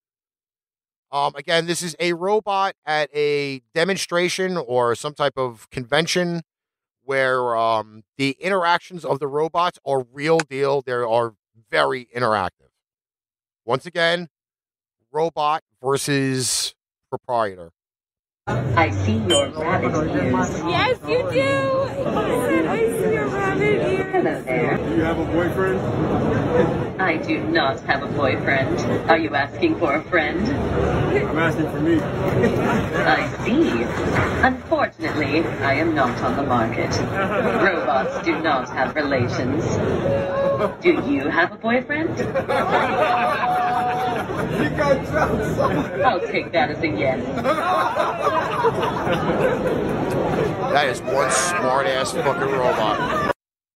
S1: Again, this is a robot at a demonstration or some type of convention where the interactions of the robots are real deal. They are very interactive. Once again, robot versus proprietor.
S6: I see your rabbit ears.
S3: Yes, you do. He said, I see your rabbit ears.
S6: Hello there.
S7: Do you have a boyfriend?
S6: I do not have a boyfriend. Are you asking for a friend?
S7: I'm asking for me.
S6: I see. Unfortunately, I am not on the market. Robots do not have relations. Do you have a boyfriend?
S7: You got jokes.
S6: I'll take that as a yes.
S1: That is one smart ass fucking robot.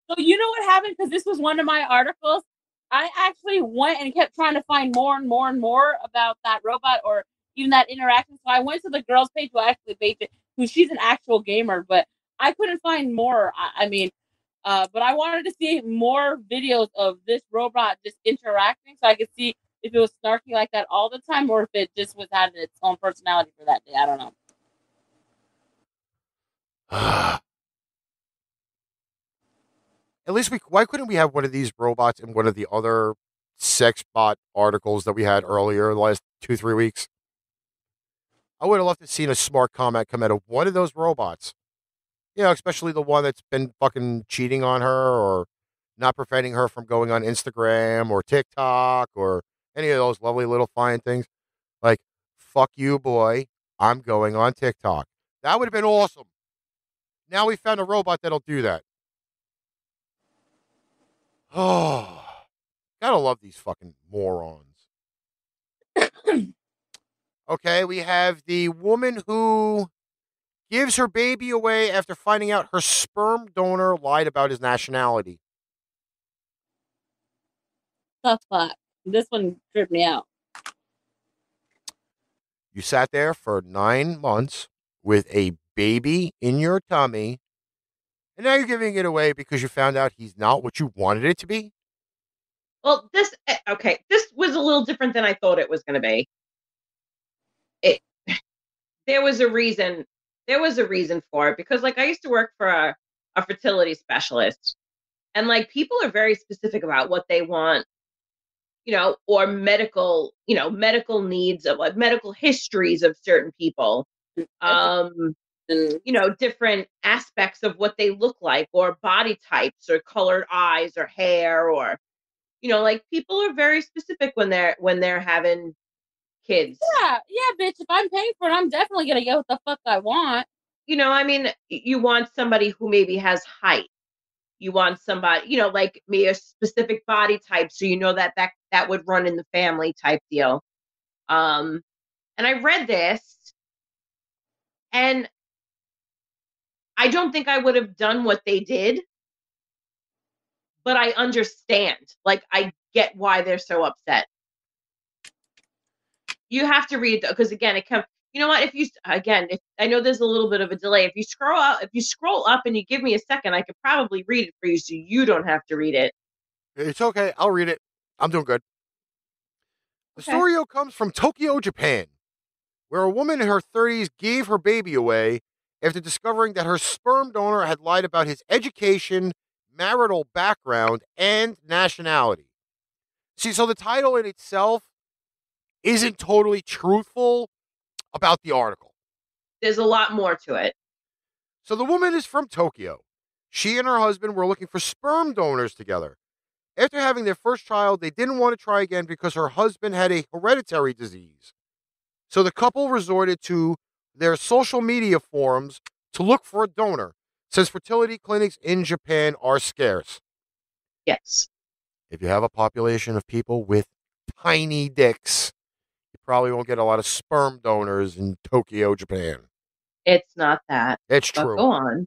S3: So you know what happened? Because this was one of my articles. I actually went and kept trying to find more and more and more about that robot or even that interaction. So I went to the girl's page who actually baked it, who she's an actual gamer, but I couldn't find more. But I wanted to see more videos of this robot just interacting so I could see if it was snarky like that all the time or if it just was had its own personality for that day. I don't know.
S1: At least why couldn't we have one of these robots in one of the other sex bot articles that we had earlier the last 2-3 weeks? I would have loved to have seen a smart comment come out of one of those robots. You know, especially the one that's been fucking cheating on her or not preventing her from going on Instagram or TikTok or any of those lovely little fine things. Like, fuck you, boy. I'm going on TikTok. That would have been awesome. Now we found a robot that'll do that. Oh, gotta love these fucking morons. Okay, we have the woman who gives her baby away after finding out her sperm donor lied about his nationality.
S3: The fuck? This one tripped me out.
S1: You sat there for 9 months with a baby in your tummy, and now you're giving it away because you found out he's not what you wanted it to be?
S2: Well, this was a little different than I thought it was going to be. There was a reason. There was a reason for it because, like, I used to work for a fertility specialist, and like people are very specific about what they want, or medical needs of like medical histories of certain people, different aspects of what they look like, or body types, or colored eyes, or hair, or like people are very specific when they're having kids.
S3: Yeah, bitch. If I'm paying for it, I'm definitely gonna get what the fuck I want.
S2: You want somebody who maybe has height. You want somebody, like me, a specific body type, so that would run in the family type deal. And I read this, and I don't think I would have done what they did, but I understand. Like, I get why they're so upset. You have to read because again, it comes. You know what? If I know there's a little bit of a delay. If you scroll up and you give me a second, I could probably read it for you, so you don't have to read it.
S1: It's okay. I'll read it. I'm doing good. The story comes from Tokyo, Japan, where a woman in her 30s gave her baby away after discovering that her sperm donor had lied about his education, marital background, and nationality. See, so the title in itself isn't totally truthful about the article.
S2: There's a lot more to it.
S1: So the woman is from Tokyo. She and her husband were looking for sperm donors together. After having their first child, they didn't want to try again because her husband had a hereditary disease. So the couple resorted to their social media forums to look for a donor, since fertility clinics in Japan are scarce.
S2: Yes.
S1: If you have a population of people with tiny dicks, you probably won't get a lot of sperm donors in Tokyo, Japan.
S2: It's not that.
S1: It's
S2: But
S1: true.
S2: go on.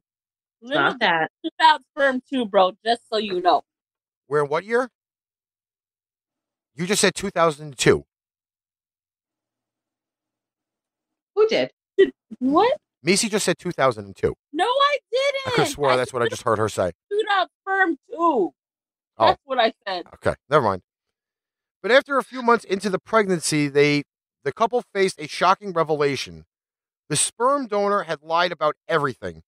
S2: It's
S3: Little
S2: not that.
S3: without sperm too, bro. Just so you know.
S1: We're in what year? You just said 2002.
S2: Who did?
S3: What?
S1: Misi just said 2002.
S3: No, I didn't.
S1: I could have swore that's what I just heard her say.
S3: Without sperm too.
S1: Oh.
S3: That's what I said.
S1: Okay, never mind. But after a few months into the pregnancy, the couple faced a shocking revelation. The sperm donor had lied about everything.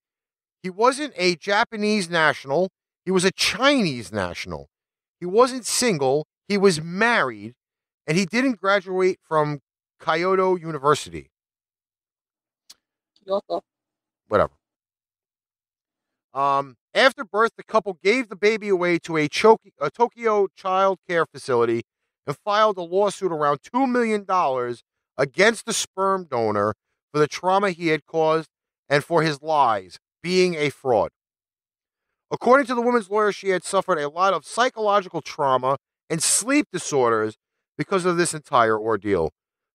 S1: He wasn't a Japanese national. He was a Chinese national. He wasn't single. He was married. And he didn't graduate from Kyoto University.
S3: Kyoto.
S1: Whatever. After birth, the couple gave the baby away to a Tokyo child care facility and filed a lawsuit around $2 million against the sperm donor for the trauma he had caused and for his lies, being a fraud. According to the woman's lawyer, she had suffered a lot of psychological trauma and sleep disorders because of this entire ordeal.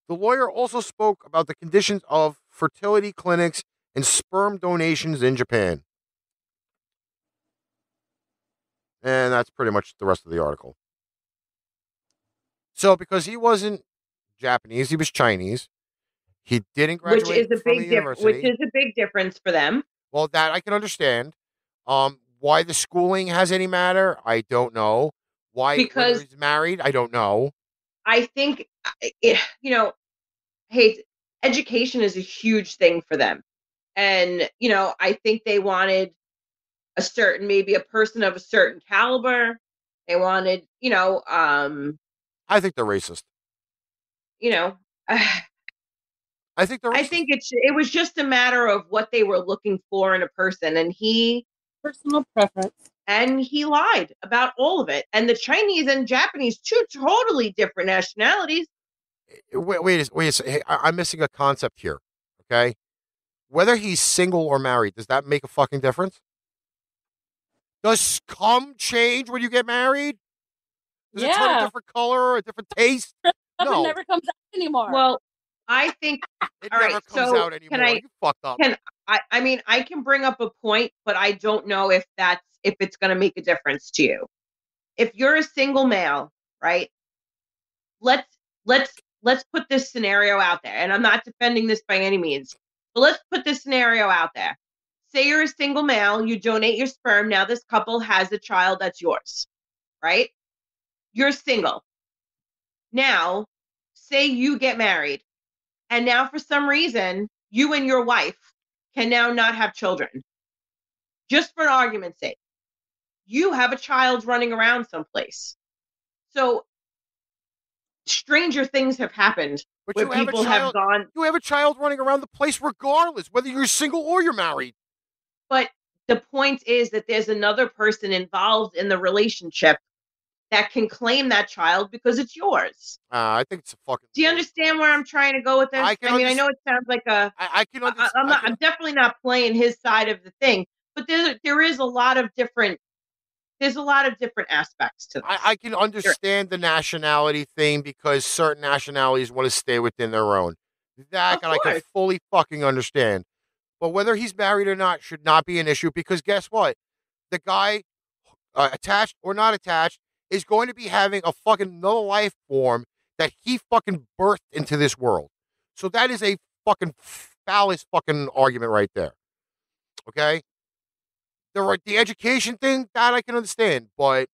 S1: The lawyer also spoke about the conditions of fertility clinics and sperm donations in Japan. And that's pretty much the rest of the article. So, because he wasn't Japanese, he was Chinese. He didn't graduate
S2: Which is a
S1: from the
S2: big
S1: university.
S2: which is a big difference for them.
S1: Well, that I can understand. Why the schooling has any matter, I don't know. Why
S2: Because-
S1: whether he's married, I don't know.
S2: I think, hey, education is a huge thing for them. And, I think they wanted maybe a person of a certain caliber. They wanted,
S1: I think they're racist. I think they're racist.
S2: I think it was just a matter of what they were looking for in a person. And
S3: Personal preference.
S2: he lied about all of it. And the Chinese and Japanese, two totally different nationalities.
S1: Wait a second. Hey, I'm missing a concept here. Okay, whether he's single or married, does that make a fucking difference? Does cum change when you get married? Does it turn a
S3: Yeah.
S1: different color or a different taste?
S3: Stuff
S1: No.
S3: never comes out anymore.
S2: Well, I think
S1: It
S2: All
S1: never
S2: right,
S1: comes
S2: so
S1: out
S2: can
S1: anymore.
S2: I-
S1: You fucked up.
S2: I can bring up a point, but I don't know if it's going to make a difference to you. If you're a single male, right? Let's put this scenario out there, and I'm not defending this by any means, but let's put this scenario out there. Say you're a single male, you donate your sperm. Now this couple has a child that's yours, right? You're single. Now, say you get married, and now for some reason, you and your wife can now not have children. Just for argument's sake, you have a child running around someplace. So stranger things have happened
S1: But
S2: where
S1: you have a
S2: people have
S1: child.
S2: gone,
S1: You have a child running around the place regardless, whether you're single or you're married.
S2: but the point is that there's another person involved in the relationship that can claim that child because it's yours.
S1: I think it's a fucking.
S2: Do you understand where I'm trying to go with this?
S1: I can
S2: I know it sounds like
S1: I can understand.
S2: I'm definitely not playing his side of the thing, but there is a lot of different. There's a lot of different aspects to this.
S1: I can understand the nationality thing because certain nationalities want to stay within their own. That
S2: Of
S1: I can
S2: course.
S1: fully fucking understand. But whether he's married or not should not be an issue because guess what? The guy, attached or not attached, is going to be having a fucking another life form that he fucking birthed into this world. So that is a fucking phallus fucking argument right there. Okay? The education thing, that I can understand, but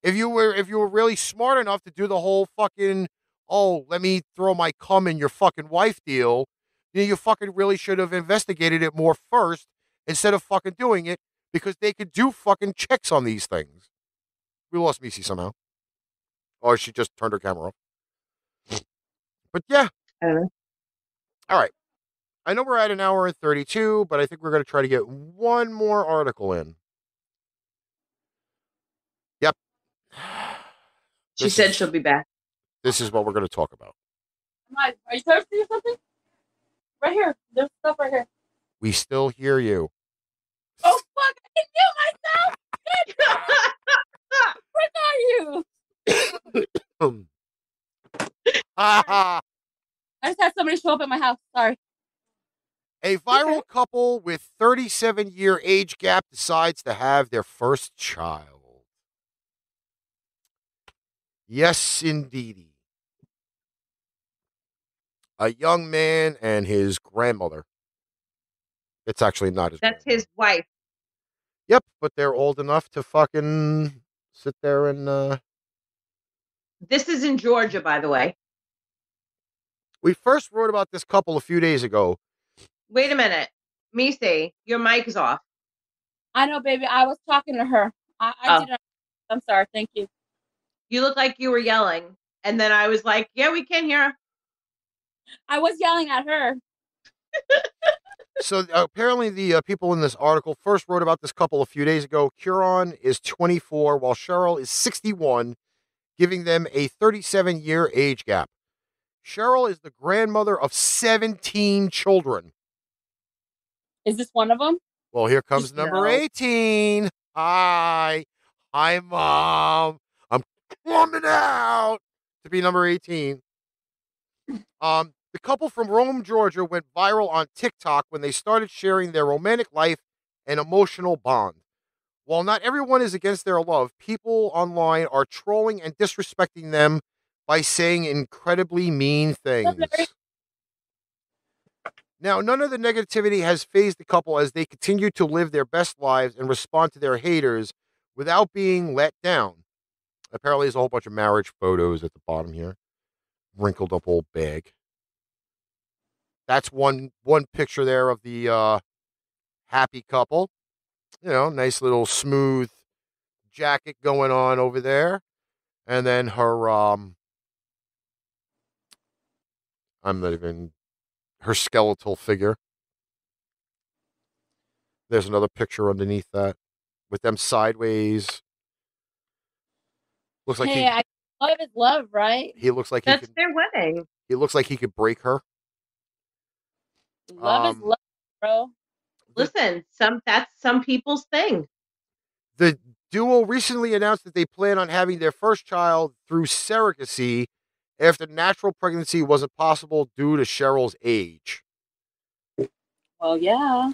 S1: if you were really smart enough to do the whole fucking, oh, let me throw my cum in your fucking wife deal, you fucking really should have investigated it more first instead of fucking doing it because they could do fucking checks on these things. We lost Missy somehow. Or she just turned her camera off. But yeah.
S2: I don't know.
S1: All right. I know we're at an hour and 32, but I think we're going to try to get one more article in.
S2: She
S1: This
S2: said
S1: is-
S2: she'll be back.
S1: This is what we're going to talk about.
S3: Are you thirsty or something? Right here. There's stuff right here.
S1: We still hear you.
S3: Oh, fuck. I can kill myself. Where are you?
S1: A
S3: I just had somebody show up at my house. Sorry.
S1: viral couple with 37-year age gap decides to have their first child. Yes, indeedy. A young man and his grandmother. It's actually not his
S2: That's
S1: grandmother.
S2: his wife.
S1: Yep, but they're old enough to fucking sit there and
S2: This is in Georgia, by the way.
S1: we first wrote about this couple a few days ago.
S2: Wait a minute. Misi, your mic is off.
S3: I know, baby. I was talking to her. I
S2: Oh.
S3: didn't. I'm sorry. Thank you.
S2: You look like you were yelling. And then I was like, yeah, we can hear her.
S3: I was yelling at her.
S1: So apparently the people in this article first wrote about this couple a few days ago. Kieran is 24 while Cheryl is 61, giving them a 37-year age gap. Cheryl is the grandmother of 17 children.
S3: Is this one of them?
S1: Well, here comes number
S2: No.
S1: 18. Hi, Mom. I'm coming out to be number 18. The couple from Rome, Georgia went viral on TikTok when they started sharing their romantic life and emotional bond. While not everyone is against their love, people online are trolling and disrespecting them by saying incredibly mean things. Now, none of the negativity has fazed the couple as they continue to live their best lives and respond to their haters without being let down. Apparently, there's a whole bunch of marriage photos at the bottom here. Wrinkled up old bag. That's one picture there of the happy couple. You know, nice little smooth jacket going on over there. And then her her skeletal figure. There's another picture underneath that with them sideways. Looks like
S3: Hey, love is love, right?
S1: he looks like
S2: That's their wedding.
S1: he looks like he could break her.
S3: Love is love, bro.
S2: Listen, that's some people's thing.
S1: The duo recently announced that they plan on having their first child through surrogacy after natural pregnancy wasn't possible due to Cheryl's age.
S3: Well, yeah.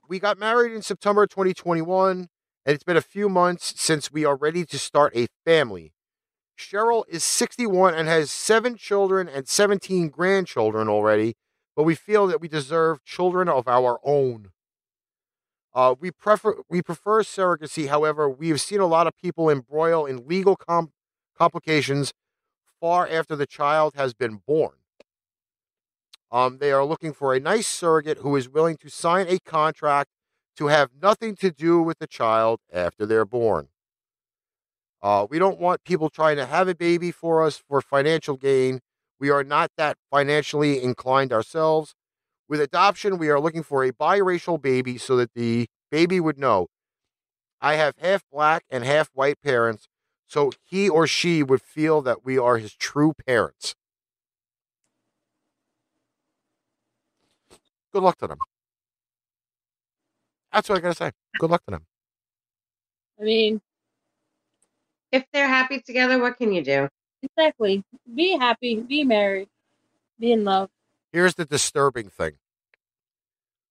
S1: We got married in September 2021, and it's been a few months since we are ready to start a family. Cheryl is 61 and has 7 children and 17 grandchildren already, but we feel that we deserve children of our own. We prefer surrogacy. However, we have seen a lot of people embroil in legal complications far after the child has been born. They are looking for a nice surrogate who is willing to sign a contract to have nothing to do with the child after they're born. We don't want people trying to have a baby for us for financial gain. We are not that financially inclined ourselves. With adoption, we are looking for a biracial baby so that the baby would know, I have half black and half white parents, so he or she would feel that we are his true parents. Good luck to them. That's what I gotta say. Good luck to them.
S3: I mean,
S2: If they're happy together, what can you do?
S3: exactly. Be happy. Be married. Be in love.
S1: Here's the disturbing thing.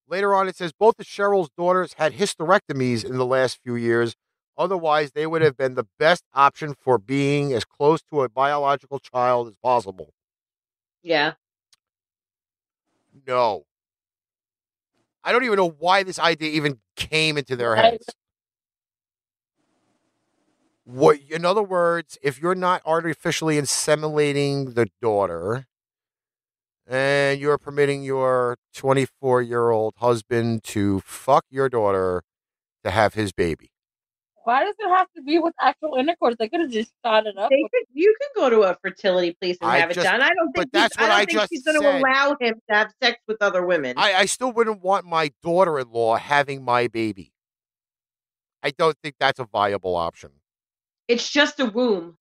S1: Later on, it says both of Cheryl's daughters had hysterectomies in the last few years. Otherwise, they would have been the best option for being as close to a biological child as possible.
S2: Yeah.
S1: No. I don't even know why this idea even came into their
S3: Right.
S1: heads. What, in other words, if you're not artificially inseminating the daughter and you're permitting your 24-year-old husband to fuck your daughter to have his baby.
S3: Why does it have to be with actual intercourse? They could have just shot it up.
S2: You can go to a fertility place and
S1: I
S2: have it
S1: just-
S2: done. I don't think.
S1: but that's what I just
S2: she's going to
S1: said.
S2: allow him to have sex with other women.
S1: I still wouldn't want my daughter-in-law having my baby. I don't think that's a viable option.
S2: It's just a womb.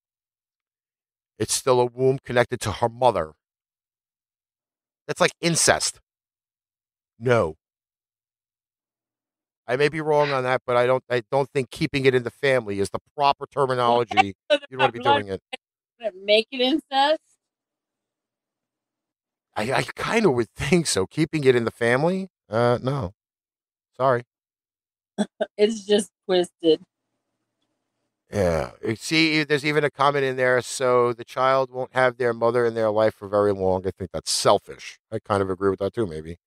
S1: It's still a womb connected to her mother. That's like incest. No. I may be wrong on that, but I don't think keeping it in the family is the proper terminology. You don't want to be doing it.
S3: Make it incest.
S1: I kind of would think so. Keeping it in the family? No. Sorry.
S3: It's just twisted.
S1: Yeah. See, there's even a comment in there. So the child won't have their mother in their life for very long. I think that's selfish. I kind of agree with that too, maybe.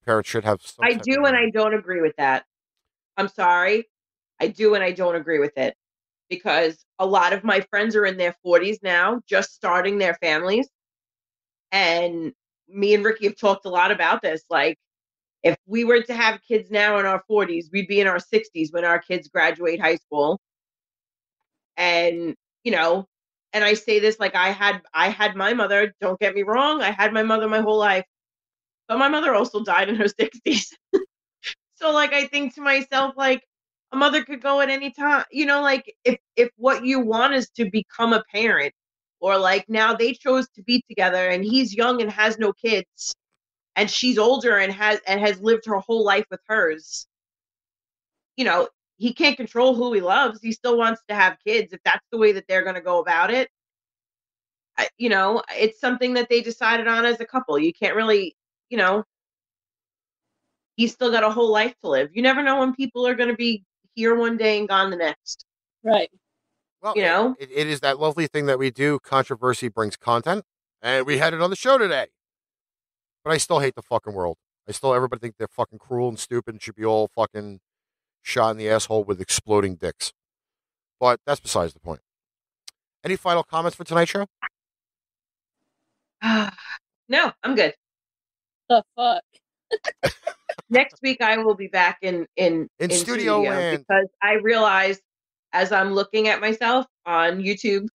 S1: Parents should have some
S2: I
S1: type
S2: do
S1: of-
S2: and I don't agree with that. I'm sorry. I do and I don't agree with it. Because a lot of my friends are in their 40s now, just starting their families. And me and Ricky have talked a lot about this. Like, if we were to have kids now in our 40s, we'd be in our 60s when our kids graduate high school. And, you know, and I say this like I had my mother, don't get me wrong, I had my mother my whole life. But my mother also died in her 60s. So like I think to myself, like, a mother could go at any time, you know, like if what you want is to become a parent, or like now they chose to be together and he's young and has no kids and she's older and has lived her whole life with hers, you know, he can't control who he loves. He still wants to have kids if that's the way that they're going to go about it. You know, it's something that they decided on as a couple. You can't really, you know, he's still got a whole life to live. You never know when people are going to be here one day and gone the next.
S3: Right.
S1: Well,
S2: You know?
S1: it is that lovely thing that we do. Controversy brings content. And we had it on the show today. But I still hate the fucking world. Everybody think they're fucking cruel and stupid and should be all fucking shot in the asshole with exploding dicks. But that's besides the point. Any final comments for tonight's show?
S2: No, I'm good.
S3: The fuck.
S2: Next week I will be back in
S1: studio land.
S2: because I realize as I'm looking at myself on YouTube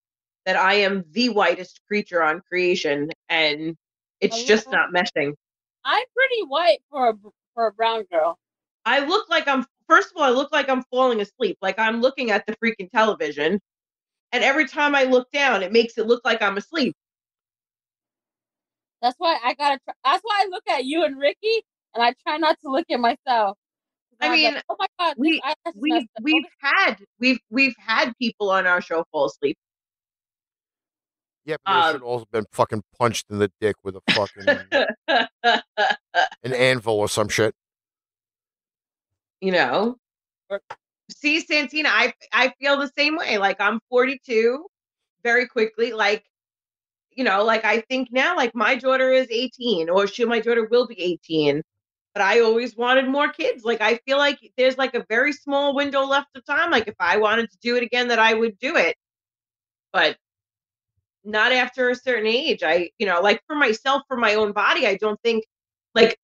S2: that I am the whitest creature on creation, and it's just not meshing.
S3: I'm pretty white for a brown girl.
S2: I look like first of all, I look like I'm falling asleep. Like I'm looking at the freaking television, and every time I look down, it makes it look like I'm asleep.
S3: That's why that's why I look at you and Ricky, and I try not to look at myself.
S2: I mean,
S3: like, oh my god,
S2: we've had people on our show fall asleep.
S1: Yep, they should all have been fucking punched in the dick with a fucking an anvil or some shit.
S2: You know, see, Santina, I feel the same way. Like I'm 42, very quickly. Like, you know, like I think now, like my daughter is 18, or my daughter will be 18. But I always wanted more kids. Like I feel like there's like a very small window left of time. Like if I wanted to do it again, that I would do it. But not after a certain age. You know, like for myself, for my own body, I don't think like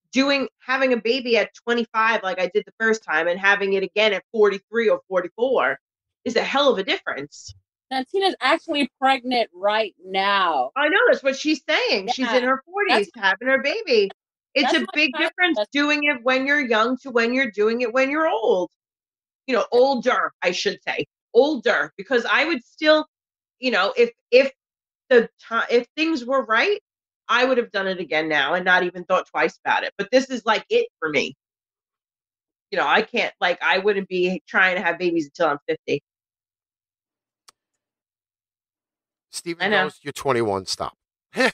S2: having a baby at 25, like I did the first time, and having it again at 43 or 44 is a hell of a difference.
S3: Santina's actually pregnant right now.
S2: I know, that's what she's saying. Yeah. She's in her 40s having her baby. It's a big difference doing it when you're young to when you're doing it when you're old. You know, older, I should say. Older, because I would still, you know, if things were right, I would have done it again now and not even thought twice about it. But this is like it for me. You know, I can't, like, I wouldn't be trying to have babies until I'm 50.
S1: Steven knows you're 21. Stop.
S2: Yeah,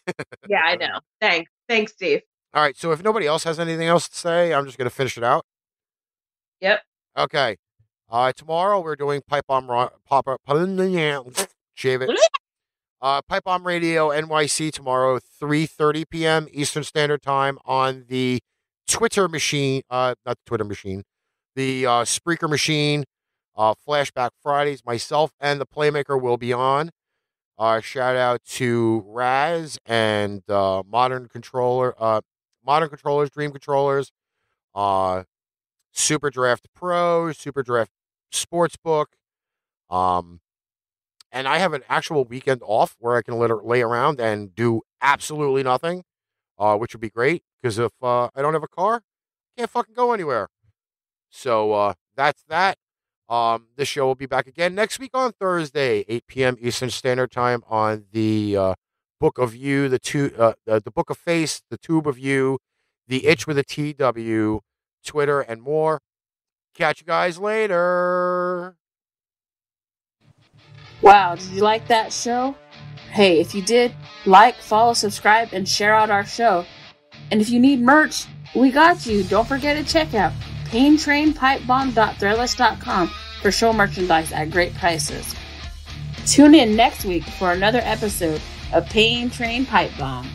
S2: I know. Thanks, Steve.
S1: All right. So if nobody else has anything else to say, I'm just going to finish it out.
S2: Yep.
S1: Okay. Tomorrow we're doing Pipe Bomb shave it. Pipe Bomb Radio NYC tomorrow, 3:30 p.m. Eastern Standard Time on the Twitter machine. Not the Twitter machine. The Spreaker machine. Flashback Fridays. Myself and the Playmaker will be on. Shout out to Raz and Modern Controllers, Dream Controllers, Super Draft Pro, Super Draft Sportsbook. And I have an actual weekend off where I can lay around and do absolutely nothing, which would be great because if I don't have a car, I can't fucking go anywhere. So that's that. This show will be back again next week on Thursday, 8 p.m. Eastern Standard Time on the Book of You, the Book of Face, the Tube of You, the Itch with a TW, Twitter, and more. Catch you guys later.
S3: Wow, did you like that show? Hey, if you did, like, follow, subscribe, and share out our show. And if you need merch, we got you. Don't forget to check out paintrainpipebomb.threadless.com for show merchandise at great prices. Tune in next week for another episode of Pain Train Pipe Bomb.